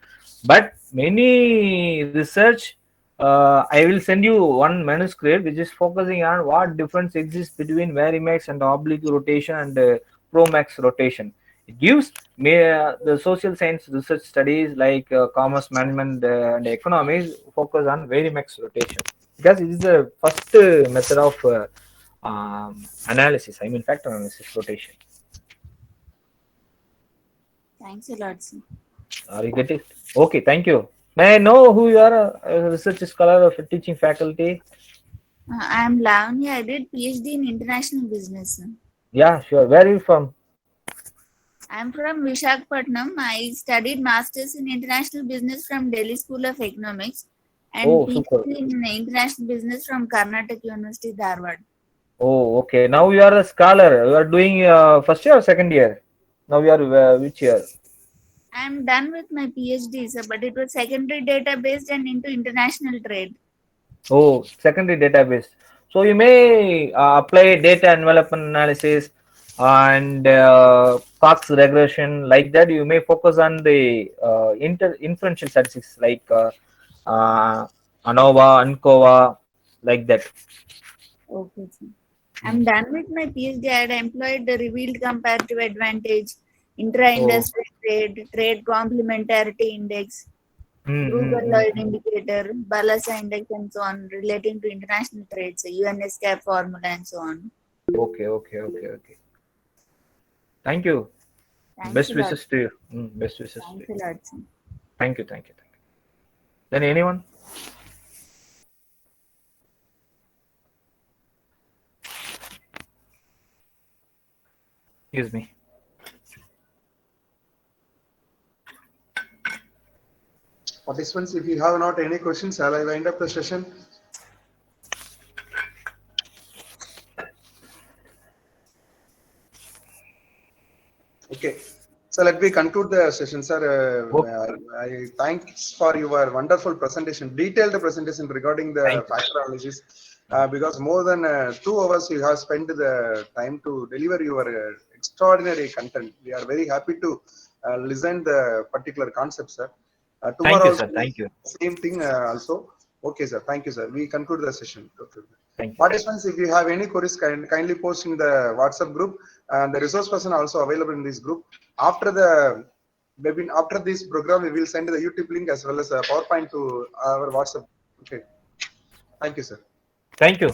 But many research, I will send you one manuscript which is focusing on what difference exists between Varimax and oblique rotation and Promax rotation. It gives the social science research studies like commerce management and economics focus on Varimax rotation because it is the first method of analysis. I mean factor analysis rotation. Thanks a lot, sir. Are you get it? Okay, thank you. May I know who you are? A research scholar of teaching faculty? I am Lavanya. I did PhD in international business, sir. Yeah, sure. Where are you from? I am from Visakhapatnam. I studied masters in international business from Delhi School of Economics and PhD in international business from Karnataka University, Dharwad. Oh, okay. Now you are a scholar. You are doing first year or second year? Now you are which year? I am done with my PhD, sir, but it was secondary database and into international trade. Oh, secondary database. So you may apply data envelopment analysis and Cox regression like that. You may focus on the inferential statistics like ANOVA, ANCOVA, like that. Okay, sir. I'm done with my PhD. I had employed the revealed comparative advantage, intra-industry trade complementarity index, Gruber-Lloyd indicator, Balasa index, and so on, relating to international trades, UNS-CAP formula, and so on. Okay. Thank you. Best wishes to you. Best wishes to you. Thanks a lot, sir. Thank you. Then anyone? Excuse me. Participants, if you have not any questions, shall I wind up the session? Okay. So let me conclude the session, sir. I thanks for your wonderful presentation, detailed presentation regarding the factor analysis. because more than 2 hours you have spent the time to deliver your extraordinary content. We are very happy to listen the particular concept, sir. Thank Tomorrow you, also sir. Thank you. same thing also. Okay, sir. Thank you, sir. We conclude the session. Okay. Thank you. Participants, if you have any queries, kindly post in the WhatsApp group. And the resource person also available in this group. After the webinar, after this program, we will send the YouTube link as well as a PowerPoint to our WhatsApp. Okay. Thank you, sir. Thank you.